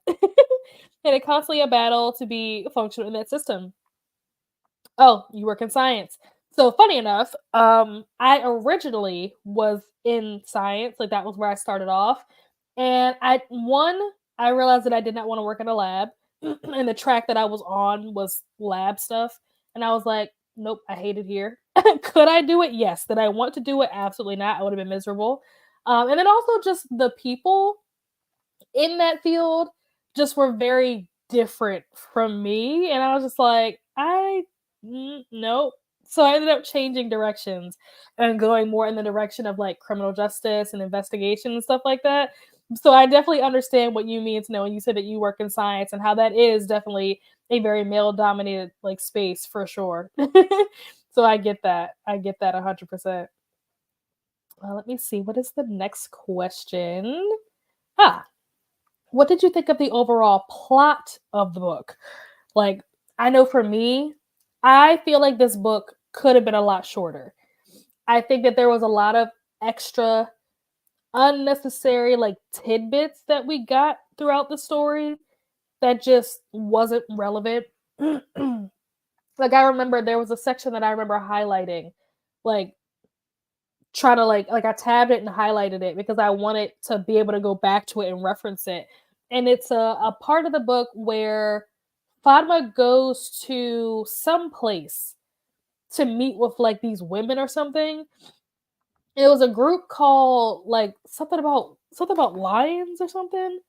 And it's constantly a battle to be functional in that system. Oh, you work in science. So funny enough, I originally was in science, like that was where I started off. And I realized that I did not want to work in a lab. And the track that I was on was lab stuff. And I was like, nope, I hate it here. Could I do it? Yes. Did I want to do it? Absolutely not. I would have been miserable. And then also just the people in that field just were very different from me. And I was just like, nope. So I ended up changing directions and going more in the direction of like criminal justice and investigation and stuff like that. So I definitely understand what you mean to know when you said that you work in science and how that is definitely a very male dominated like space for sure. So I get that. I get that 100%. Let me see. What is the next question? Ah, what did you think of the overall plot of the book? Like, I know for me, I feel like this book could have been a lot shorter. I think that there was a lot of extra unnecessary like tidbits that we got throughout the story that just wasn't relevant. Like I remember there was a section that I remember highlighting, like try to like I tabbed it and highlighted it because I wanted to be able to go back to it and reference it. And it's a part of the book where Fatma goes to some place to meet with like these women or something. It was a group called like something about lions or something.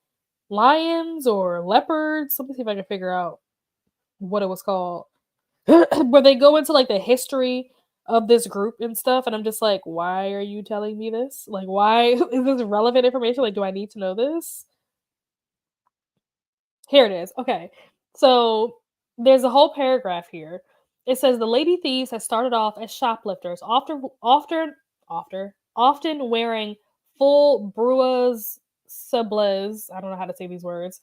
Lions or leopards. Let me see if I can figure out what it was called. Where they go into like the history of this group and stuff, and I'm just like, why are you telling me this? Like, why is this relevant information? Like, do I need to know this? Here it is. Okay. So there's a whole paragraph here. It says the lady thieves had started off as shoplifters, often wearing full bruas sables. I don't know how to say these words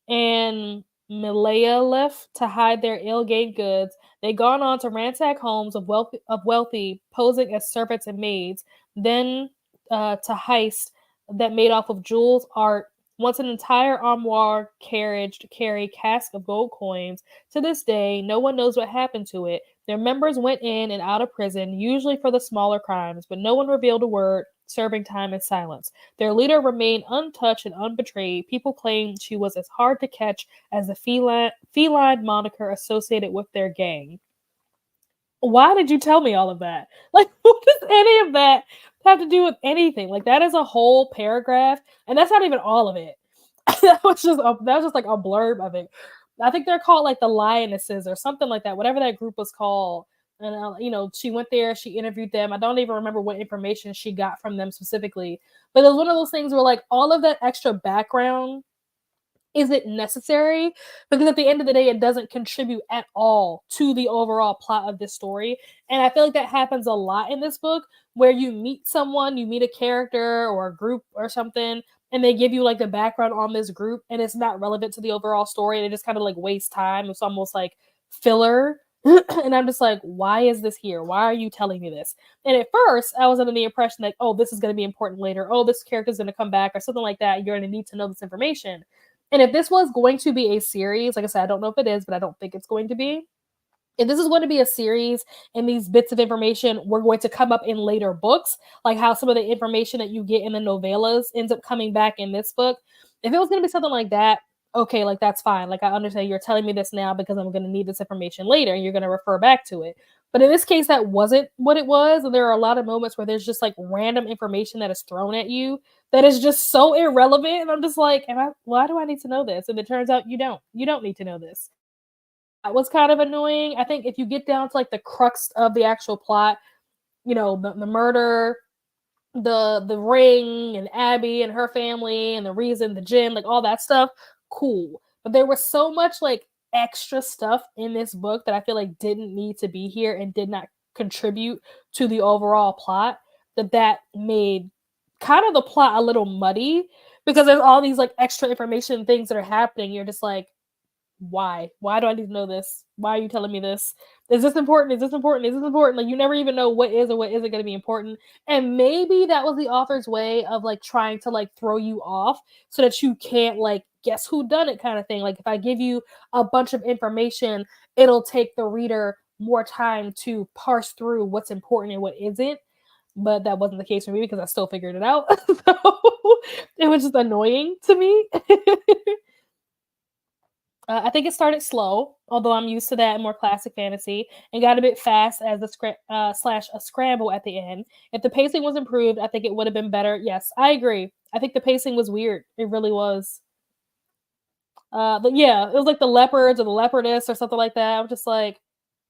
and Malaya left to hide their ill-gained goods. They'd gone on to ransack homes of wealthy, posing as servants and maids, then to heist that made off of jewels, art. Once an entire armoire carriage to carry casks of gold coins. To this day, no one knows what happened to it. Their members went in and out of prison, usually for the smaller crimes, but no one revealed a word, serving time in silence. Their leader remained untouched and unbetrayed. People claimed she was as hard to catch as the feline moniker associated with their gang. Why did you tell me all of that? Like, what does any of that have to do with anything? Like, that is a whole paragraph, and that's not even all of it. That was just like a blurb of it. I think they're called like the Lionesses or something like that. Whatever that group was called. And she went there, she interviewed them. I don't even remember what information she got from them specifically, but it was one of those things where like all of that extra background isn't necessary because at the end of the day it doesn't contribute at all to the overall plot of this story. And I feel like that happens a lot in this book where you meet someone, you meet a character or a group or something, and they give you like the background on this group and it's not relevant to the overall story and it just kind of like wastes time. It's almost like filler. And I'm just like, why is this here? Why are you telling me this? And at first, I was under the impression that, oh, this is going to be important later. Oh, this character's going to come back or something like that. You're going to need to know this information. And if this was going to be a series, like I said, I don't know if it is, but I don't think it's going to be. If this is going to be a series and these bits of information were going to come up in later books, like how some of the information that you get in the novellas ends up coming back in this book, if it was going to be something like that, okay, like that's fine. Like I understand you're telling me this now because I'm going to need this information later and you're going to refer back to it. But in this case, that wasn't what it was. And there are a lot of moments where there's just like random information that is thrown at you that is just so irrelevant. And I'm just like, why do I need to know this? And it turns out you don't. You don't need to know this. That was kind of annoying. I think if you get down to like the crux of the actual plot, you know, the murder, the ring and Abby and her family and the reason, the Djinn, like all that stuff, cool. But there was so much like extra stuff in this book that I feel like didn't need to be here and did not contribute to the overall plot that made kind of the plot a little muddy because there's all these like extra information things that are happening. You're just like, why? Why do I need to know this? Why are you telling me this? Is this important? Is this important? Is this important? Like you never even know what is or what isn't going to be important. And maybe that was the author's way of like trying to like throw you off so that you can't like guess who done it kind of thing. Like if I give you a bunch of information, it'll take the reader more time to parse through what's important and what isn't. But that wasn't the case for me because I still figured it out. So it was just annoying to me. I think it started slow, although I'm used to that in more classic fantasy, and got a bit fast as slash a scramble at the end. If the pacing was improved, I think it would have been better. Yes, I agree. I think the pacing was weird. It really was. But yeah, it was like the leopards or the leopardess or something like that. I'm just like,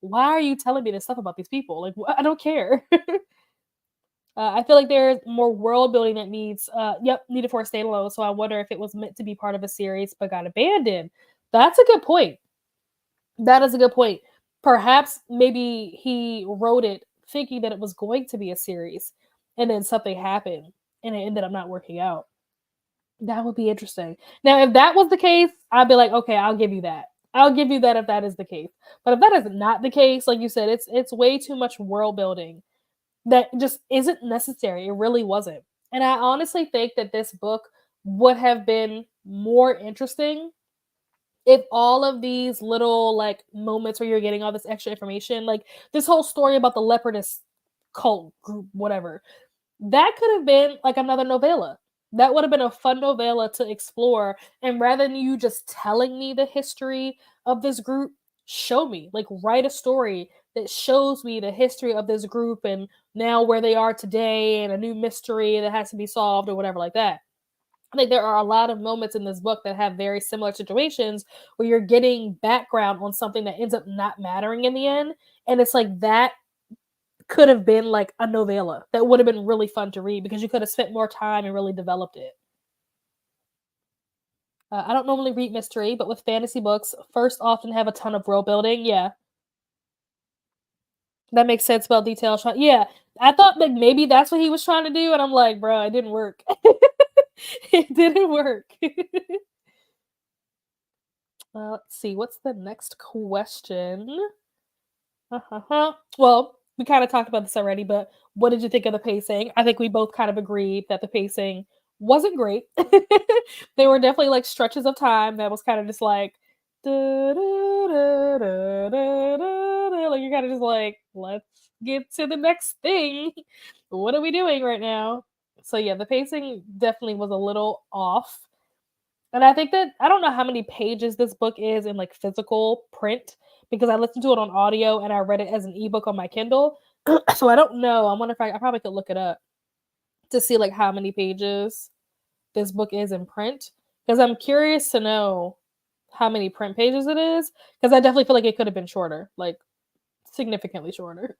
why are you telling me this stuff about these people? Like, I don't care. I feel like there's more world building that needed for a standalone. So I wonder if it was meant to be part of a series but got abandoned. That's a good point. That is a good point. Perhaps maybe he wrote it thinking that it was going to be a series, and then something happened, and it ended up not working out. That would be interesting. Now, if that was the case, I'd be like, okay, I'll give you that. I'll give you that if that is the case. But if that is not the case, like you said, it's way too much world building that just isn't necessary. It really wasn't. And I honestly think that this book would have been more interesting if all of these little like moments where you're getting all this extra information, like this whole story about the leopardess cult group, whatever, that could have been like another novella. That would have been a fun novella to explore. And rather than you just telling me the history of this group, show me, like, write a story that shows me the history of this group and now where they are today and a new mystery that has to be solved or whatever like that. I think there are a lot of moments in this book that have very similar situations where you're getting background on something that ends up not mattering in the end. And it's like that could have been like a novella that would have been really fun to read because you could have spent more time and really developed it. I don't normally read mystery, but with fantasy books, first often have a ton of world building. Yeah, that makes sense about detail. Yeah, I thought that maybe that's what he was trying to do, and I'm like, bro, it didn't work. It didn't work. Let's see. What's the next question? Well, we kind of talked about this already, but what did you think of the pacing? I think we both kind of agreed that the pacing wasn't great. There were definitely like stretches of time that was kind of just like, like you're kind of just like, let's get to the next thing. What are we doing right now? So yeah, the pacing definitely was a little off. And I think that I don't know how many pages this book is in like physical print because I listened to it on audio and I read it as an ebook on my Kindle. So I don't know. I wonder if I probably could look it up to see like how many pages this book is in print because I'm curious to know how many print pages it is because I definitely feel like it could have been shorter, like significantly shorter.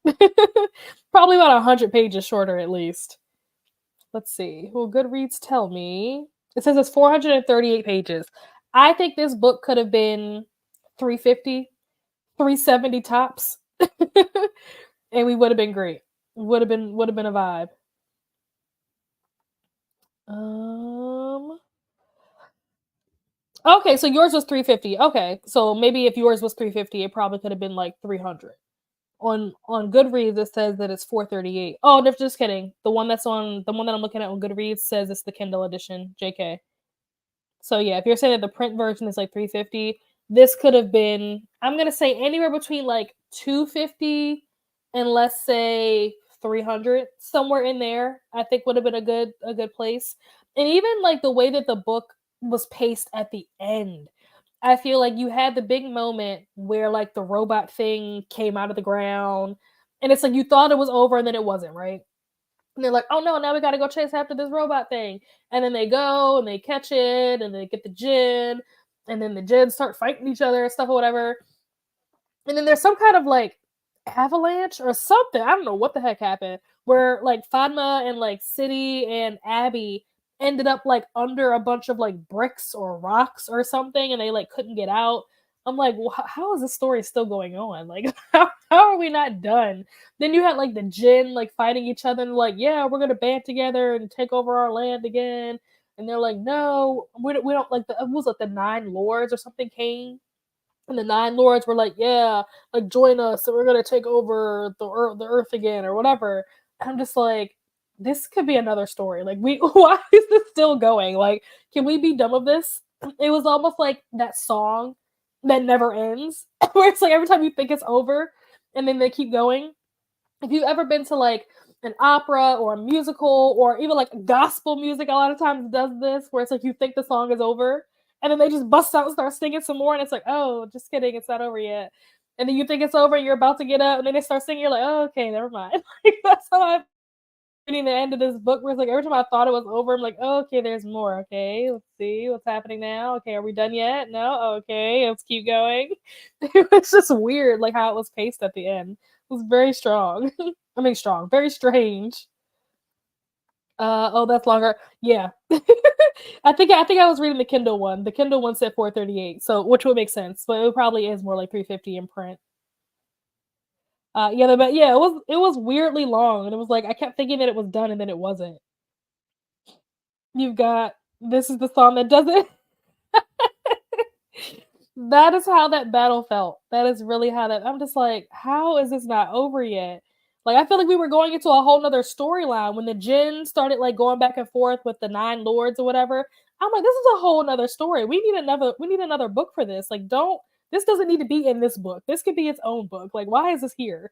Probably about 100 pages shorter at least. Let's see. Will Goodreads tell me? It says it's 438 pages. I think this book could have been 350, 370 tops. And we would have been great. Would have been a vibe. Okay, so yours was 350. Okay, so maybe if yours was 350, it probably could have been like 300. On Goodreads, it says that it's 438. Oh, no, just kidding. The one that I'm looking at on Goodreads says it's the Kindle edition. JK. So yeah, if you're saying that the print version is like 350, this could have been, I'm gonna say anywhere between like 250 and let's say 300, somewhere in there. I think would have been a good place. And even like the way that the book was paced at the end, I feel like you had the big moment where like the robot thing came out of the ground, and it's like you thought it was over and then it wasn't, right? And they're like, "Oh no, now we gotta go chase after this robot thing." And then they go and they catch it and they get the Djinn, and then the Djinn start fighting each other and stuff or whatever. And then there's some kind of like avalanche or something. I don't know what the heck happened. Where like Fatma and like City and Abby ended up like under a bunch of like bricks or rocks or something, and they like couldn't get out. I'm like, well, how is this story still going on? Like, how are we not done? Then you had like the Jinn like fighting each other and like, yeah, we're gonna band together and take over our land again. And they're like, no, we don't like the it was like the Nine Lords or something came, and the Nine Lords were like, "Yeah, like join us, and we're gonna take over the Earth again, or whatever." And I'm just like, this could be another story. Like, we why is this still going? Like, can we be done with this? It was almost like that song that never ends, where it's like every time you think it's over, and then they keep going. If you've ever been to like an opera or a musical or even like gospel music, a lot of times does this where it's like you think the song is over and then they just bust out and start singing some more, and it's like, oh, just kidding, it's not over yet. And then you think it's over and you're about to get up and then they start singing, you're like, oh, okay, never mind. Like, that's how I'm reading the end of this book, where it's like every time I thought it was over, I'm like, oh, okay, there's more. Okay, let's see what's happening now. Okay, are we done yet? No. Okay, let's keep going. It was just weird, like how it was paced at the end. It was very strong. I mean, strong, very strange. Oh, that's longer. Yeah. I think I was reading the Kindle one. The Kindle one said 438, so which would make sense, but it probably is more like 350 in print. Yeah, but yeah, it was weirdly long, and it was like I kept thinking that it was done, and then it wasn't. You've got this is the song that does it. That is how that battle felt. That is really how that I'm just like, how is this not over yet? Like I feel like we were going into a whole nother storyline when the Jinn started like going back and forth with the Nine Lords or whatever. I'm like, this is a whole nother story. We need another book for this. Like, don't this doesn't need to be in this book. This could be its own book. Like, why is this here?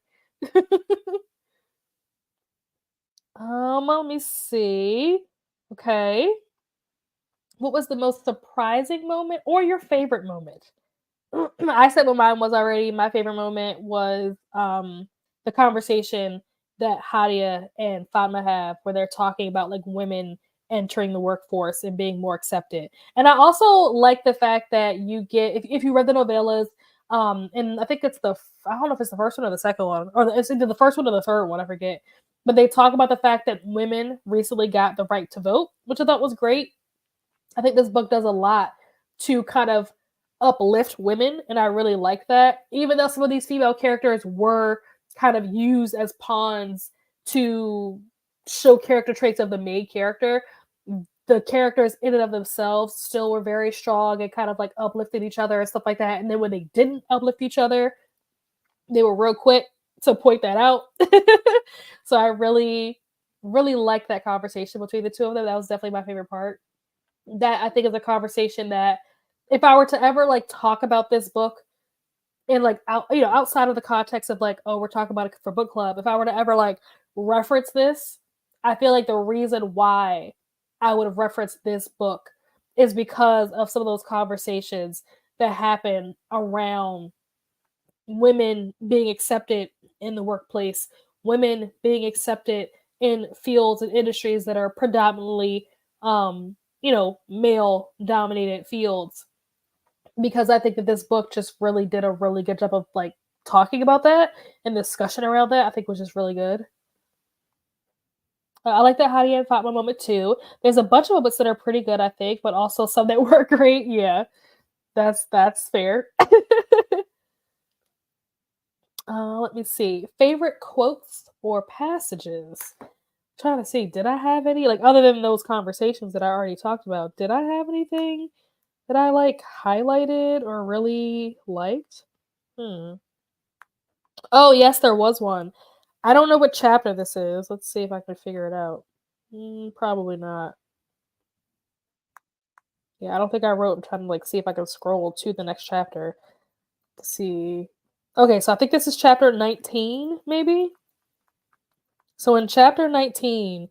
Let me see. Okay. What was the most surprising moment or your favorite moment? I said what mine was already. My favorite moment was the conversation that Hadia and Fatma have where they're talking about like women entering the workforce and being more accepted. And I also like the fact that you get if you read the novellas, and I think it's I don't know if it's the first one or the second one, or it's either the first one or the third one, I forget. But they talk about the fact that women recently got the right to vote, which I thought was great. I think this book does a lot to kind of uplift women, and I really like that. Even though some of these female characters were kind of used as pawns to show character traits of the main character, the characters in and of themselves still were very strong and kind of like uplifted each other and stuff like that. And then when they didn't uplift each other, they were real quick to point that out. So I really, really liked that conversation between the two of them. That was definitely my favorite part. That I think is a conversation that if I were to ever like talk about this book in like outside of the context of like, oh, we're talking about it for book club, if I were to ever like reference this, I feel like the reason why I would have referenced this book is because of some of those conversations that happen around women being accepted in the workplace, women being accepted in fields and industries that are predominantly male dominated fields, because I think that this book just really did a really good job of like talking about that and discussion around that. I think was just really good. I like that Hadi and Fatma moment too. There's a bunch of moments that are pretty good, I think, but also some that were great. Yeah, that's fair. Let me see. Favorite quotes or passages. I'm trying to see, did I have any like other than those conversations that I already talked about? Did I have anything that I like highlighted or really liked. Hmm. Oh, yes, there was one. I don't know what chapter this is. Let's see if I can figure it out. Probably not. Yeah, I don't think I wrote. I'm trying to like see if I can scroll to the next chapter to see. Okay, so I think this is chapter 19, maybe. So in chapter 19,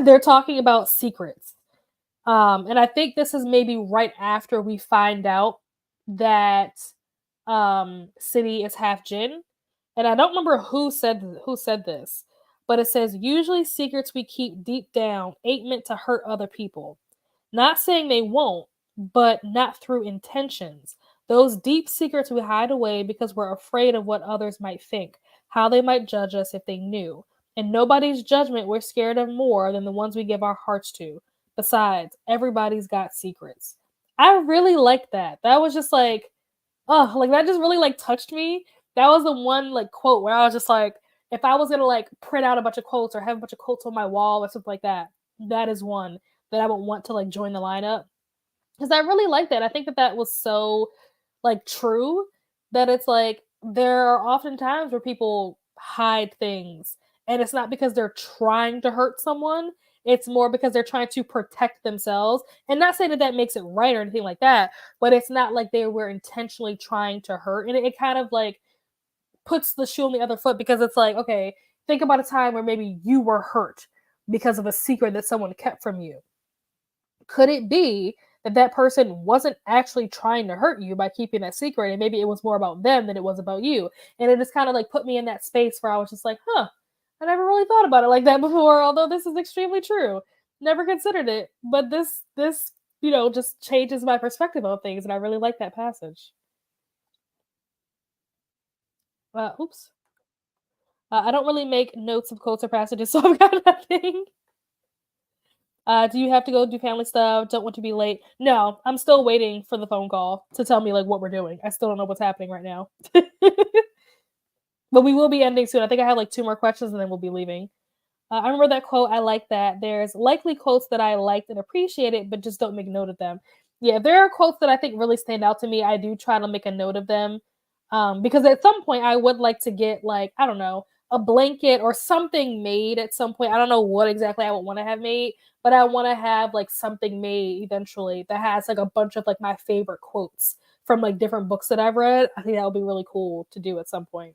they're talking about secrets. And I think this is maybe right after we find out that City is half Jinn. And I don't remember who said this, but it says usually secrets we keep deep down ain't meant to hurt other people. Not saying they won't, but not through intentions. Those deep secrets we hide away because we're afraid of what others might think, how they might judge us if they knew. And nobody's judgment we're scared of more than the ones we give our hearts to. Besides, everybody's got secrets. I really liked that. That was just like, oh, like that just really like touched me. That was the one like quote where I was just like, if I was gonna like print out a bunch of quotes or have a bunch of quotes on my wall or something like that, that is one that I would want to like join the lineup because I really like that. I think that that was so like true that it's like there are often times where people hide things and it's not because they're trying to hurt someone. It's more because they're trying to protect themselves. And not saying that that makes it right or anything like that, but it's not like they were intentionally trying to hurt. And it kind of like puts the shoe on the other foot because it's like, okay, think about a time where maybe you were hurt because of a secret that someone kept from you. Could it be that that person wasn't actually trying to hurt you by keeping that secret and maybe it was more about them than it was about you? And it just kind of like put me in that space where I was just like, huh, I never really thought about it like that before, although this is extremely true. Never considered it, but this just changes my perspective on things and I really like that passage. Oops. I don't really make notes of quotes or passages, so I've got nothing. Do you have to go do family stuff? Don't want to be late. No, I'm still waiting for the phone call to tell me like what we're doing. I still don't know what's happening right now. But we will be ending soon. I think I have like two more questions and then we'll be leaving. I remember that quote. I like that. There's likely quotes that I liked and appreciated, but just don't make note of them. Yeah, if there are quotes that I think really stand out to me, I do try to make a note of them. Because at some point I would like to get like, I don't know, a blanket or something made at some point. I don't know what exactly I would want to have made, but I want to have like something made eventually that has like a bunch of like my favorite quotes from like different books that I've read. I think that would be really cool to do at some point.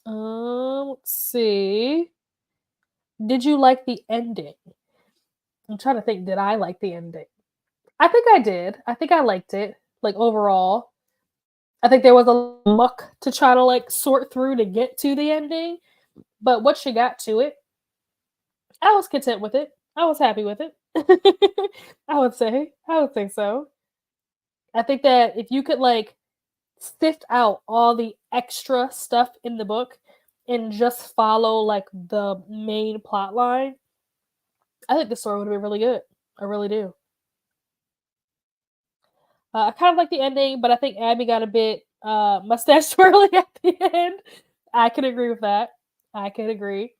Let's see. Did you like the ending? I'm trying to think, did I like the ending? I think I did. I think I liked it, like overall. I think there was a muck to try to like sort through to get to the ending, but once you got to it, I was content with it. I was happy with it. I would say so. I think that if you could like sift out all the extra stuff in the book and just follow like the main plot line, I think the story would have been really good. I really do. I kind of like the ending, but I think Abby got a bit mustache twirly at the end. I can agree with that. I can agree.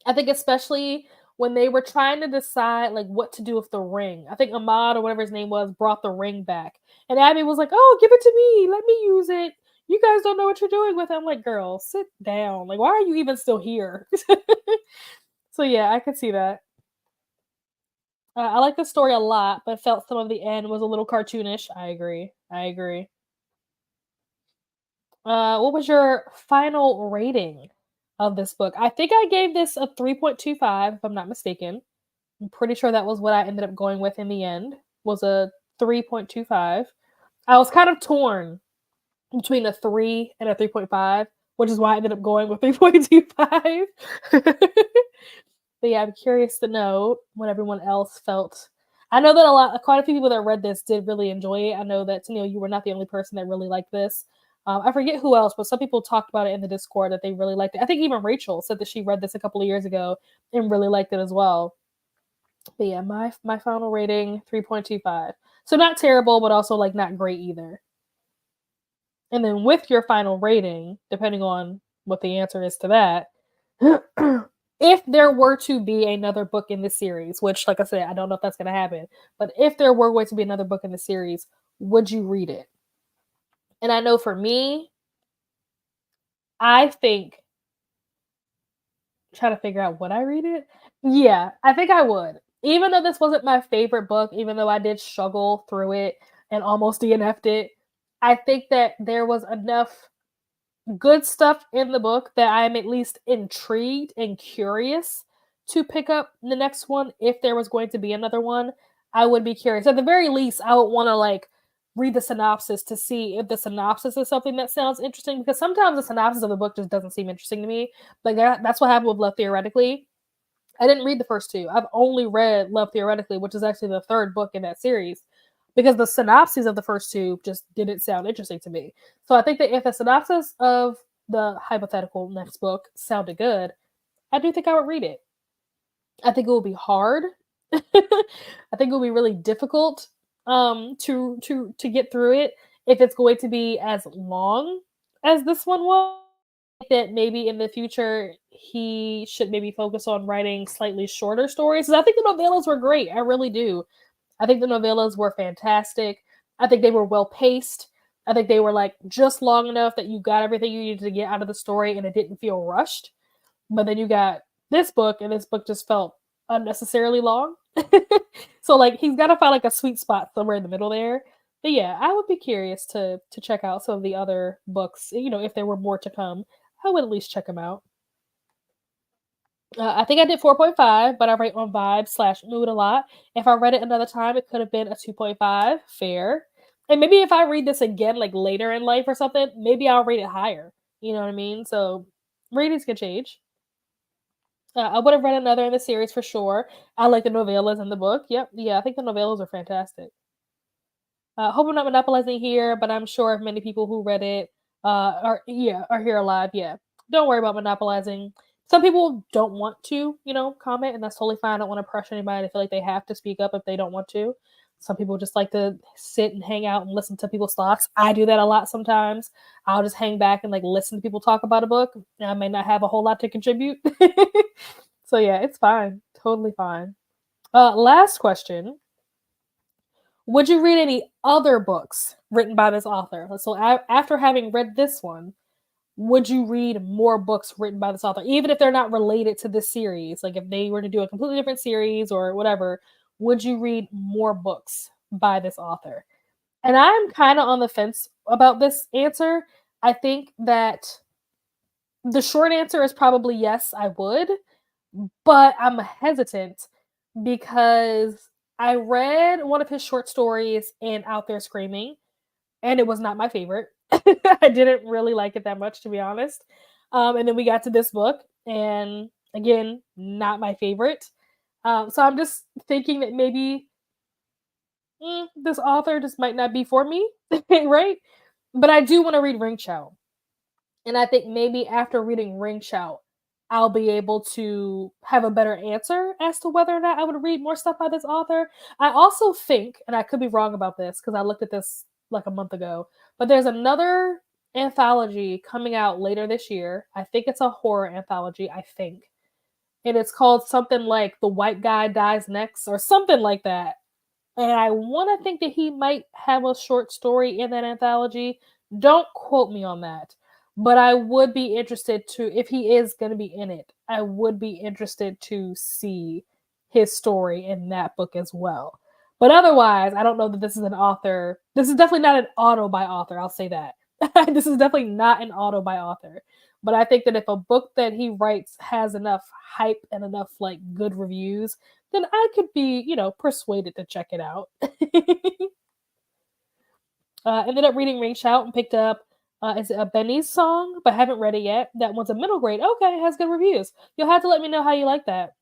I think especially when they were trying to decide like what to do with the ring. I think Ahmad or whatever his name was brought the ring back, and Abby was like, "Oh, give it to me. Let me use it. You guys don't know what you're doing with it." I'm like, "Girl, sit down. Like, why are you even still here?" So yeah, I could see that. I like the story a lot, but felt some of the end was a little cartoonish. I agree. I agree. What was your final rating of this book? I think I gave this a 3.25, if I'm not mistaken. I'm pretty sure that was what I ended up going with in the end. Was a 3.25. I was kind of torn between a 3 and a 3.5, which is why I ended up going with 3.25. But yeah, I'm curious to know what everyone else felt. I know that quite a few people that read this did really enjoy it. I know that Tennille, you were not the only person that really liked this. I forget who else, but some people talked about it in the Discord that they really liked it. I think even Rachel said that she read this a couple of years ago and really liked it as well. But yeah, my final rating 3.25. So not terrible, but also like not great either. And then with your final rating, depending on what the answer is to that, if there were to be another book in the series, which, like I said, I don't know if that's going to happen, but if there were going to be another book in the series, would you read it? And I know for me, I think trying to figure out would I read it? Yeah, I think I would. Even though this wasn't my favorite book, even though I did struggle through it and almost DNF'd it, I think that there was enough good stuff in the book that I'm at least intrigued and curious to pick up the next one. If there was going to be another one, I would be curious. At the very least, I would want to like read the synopsis to see if the synopsis is something that sounds interesting, because sometimes the synopsis of the book just doesn't seem interesting to me. Like that's what happened with Love Theoretically. I didn't read the first two. I've only read Love Theoretically, which is actually the third book in that series, because the synopses of the first two just didn't sound interesting to me. So I think that if the synopsis of the hypothetical next book sounded good, I do think I would read it. I think it will be hard. I think it will be really difficult to get through it if it's going to be as long as this one was. That maybe in the future he should maybe focus on writing slightly shorter stories. 'Cause I think the novellas were great. I really do. I think the novellas were fantastic. I think they were well paced. I think they were like just long enough that you got everything you needed to get out of the story and it didn't feel rushed. But then you got this book, and this book just felt unnecessarily long. So like he's got to find like a sweet spot somewhere in the middle there. But yeah, I would be curious to check out some of the other books. You know, if there were more to come, I would at least check them out. I think I did 4.5, but I rate on vibe slash mood a lot. If I read it another time, it could have been a 2.5. Fair. And maybe if I read this again, like later in life or something, maybe I'll rate it higher. You know what I mean? So ratings can change. I would have read another in the series for sure. I like the novellas in the book. Yep. Yeah, I think the novellas are fantastic. Hope I'm not monopolizing here, but I'm sure many people who read it are here alive. Yeah, don't worry about monopolizing. Some people don't want to, comment, and that's totally fine. I don't want to pressure anybody to feel like they have to speak up if they don't want to. Some people just like to sit and hang out and listen to people's thoughts. I do that a lot sometimes. I'll just hang back and like listen to people talk about a book. I may not have a whole lot to contribute. So yeah, it's fine. Totally fine. Last question. Would you read any other books written by this author? So after having read this one, would you read more books written by this author, even if they're not related to this series? Like if they were to do a completely different series or whatever, would you read more books by this author? And I'm kind of on the fence about this answer. I think that the short answer is probably yes, I would, but I'm hesitant because I read one of his short stories in Out There Screaming, and it was not my favorite. I didn't really like it that much, to be honest. And then we got to this book, and again, not my favorite. So I'm just thinking that maybe this author just might not be for me, right? But I do want to read Ring Shout. And I think maybe after reading Ring Shout, I'll be able to have a better answer as to whether or not I would read more stuff by this author. I also think, and I could be wrong about this because I looked at this like a month ago, but there's another anthology coming out later this year. I think it's a horror anthology, I think. And it's called something like The White Guy Dies Next or something like that. And I want to think that he might have a short story in that anthology. Don't quote me on that. But I would be interested to, if he is going to be in it, I would be interested to see his story in that book as well. But otherwise, I don't know that this is an author. This is definitely not an auto by author. I'll say that. This is definitely not an auto by author. But I think that if a book that he writes has enough hype and enough like good reviews, then I could be, persuaded to check it out. Ended up reading Ring Shout and picked up is it a Benny's song, but haven't read it yet. That one's a middle grade. Okay, has good reviews. You'll have to let me know how you like that.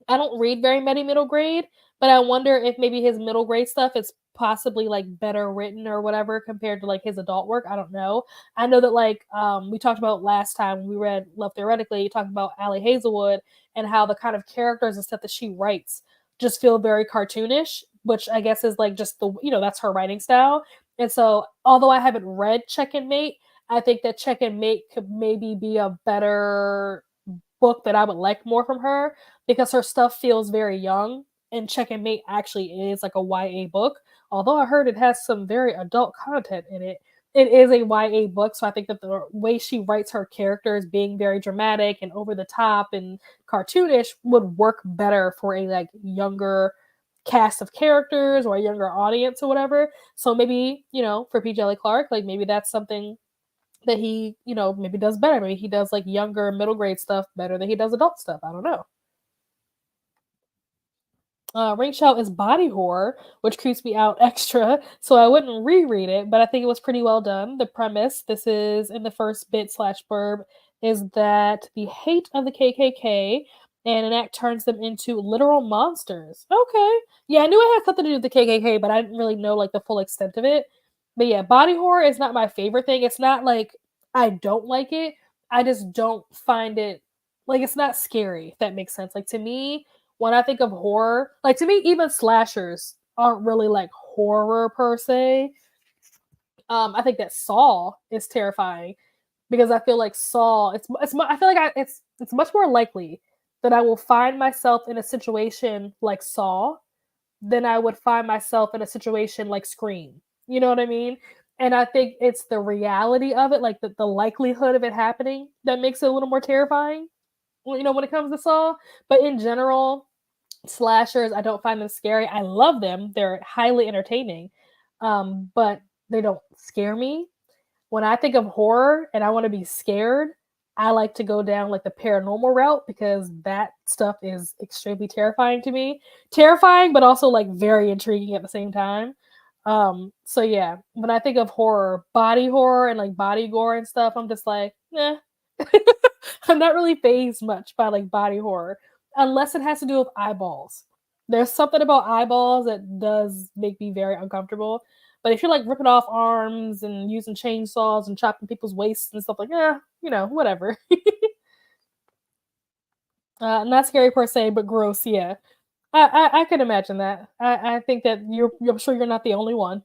I don't read very many middle grade, but I wonder if maybe his middle grade stuff is possibly like better written or whatever compared to like his adult work. I don't know. I know that like we talked about last time we read Love Theoretically, you talked about Allie Hazelwood and how the kind of characters and stuff that she writes just feel very cartoonish, which I guess is like just the that's her writing style. And so although I haven't read Check and Mate, I think that Check and Mate could maybe be a better book that I would like more from her because her stuff feels very young, and Check and Mate actually is like a YA book. Although I heard it has some very adult content in it, it is a YA book, so I think that the way she writes her characters being very dramatic and over the top and cartoonish would work better for a like younger cast of characters or a younger audience or whatever. So maybe, for P. Djèlí Clark, like maybe that's something that he, maybe does better. Maybe he does like younger middle grade stuff better than he does adult stuff. I don't know. Ring Shout is body horror, which creeps me out extra, so I wouldn't reread it, but I think it was pretty well done. The premise, this is in the first bit slash blurb, is that the hate of the KKK and an act turns them into literal monsters. Okay. Yeah, I knew it had something to do with the KKK, but I didn't really know like the full extent of it. But yeah, body horror is not my favorite thing. It's not like I don't like it. I just don't find it like it's not scary, if that makes sense. Like to me, when I think of horror, like to me, even slashers aren't really like horror per se. I think that Saw is terrifying because I feel like Saw. I feel like it's much more likely that I will find myself in a situation like Saw than I would find myself in a situation like Scream. You know what I mean? And I think it's the reality of it, like the likelihood of it happening, that makes it a little more terrifying. When it comes to Saw. But in general, slashers, I don't find them scary. I love them. They're highly entertaining. But they don't scare me. When I think of horror and I want to be scared, I like to go down like the paranormal route because that stuff is extremely terrifying to me. Terrifying, but also like very intriguing at the same time. So yeah, when I think of horror, body horror and like body gore and stuff, I'm just like, eh. I'm not really phased much by like body horror unless it has to do with eyeballs. There's something about eyeballs that does make me very uncomfortable. But if you're like ripping off arms and using chainsaws and chopping people's waists and stuff like, whatever. Not scary per se, but gross. Yeah, I can imagine that. I think that I'm sure you're not the only one.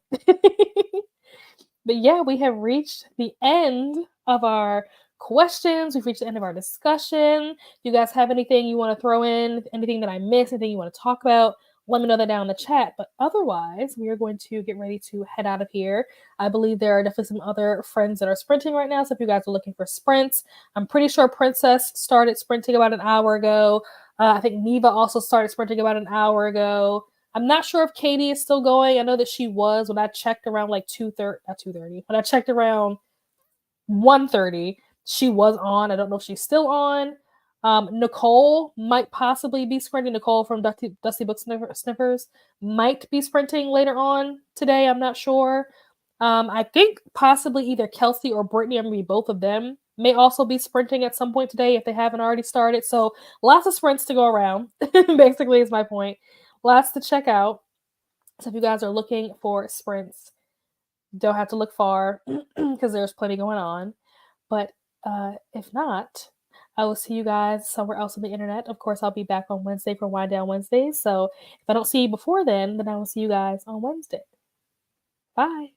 But yeah, we have reached the end of our questions. We've reached the end of our discussion. If you guys have anything you want to throw in, anything that I missed, anything you want to talk about, let me know that down in the chat. But otherwise, we are going to get ready to head out of here. I believe there are definitely some other friends that are sprinting right now. So if you guys are looking for sprints, I'm pretty sure Princess started sprinting about an hour ago. I think Neva also started sprinting about an hour ago. I'm not sure if Katie is still going. I know that she was when I checked around like 2:30, not 2:30. When I checked around 1:30, she was on. I don't know if she's still on. Nicole might possibly be sprinting. Nicole from Dusty Book Sniffers might be sprinting later on today. I'm not sure. I think possibly either Kelsey or Brittany, or maybe both of them, may also be sprinting at some point today if they haven't already started. So lots of sprints to go around, basically, is my point. Lots to check out. So if you guys are looking for sprints, don't have to look far because there's plenty going on. But if not, I will see you guys somewhere else on the internet. Of course, I'll be back on Wednesday for Wind Down Wednesdays. So if I don't see you before then I will see you guys on Wednesday. Bye.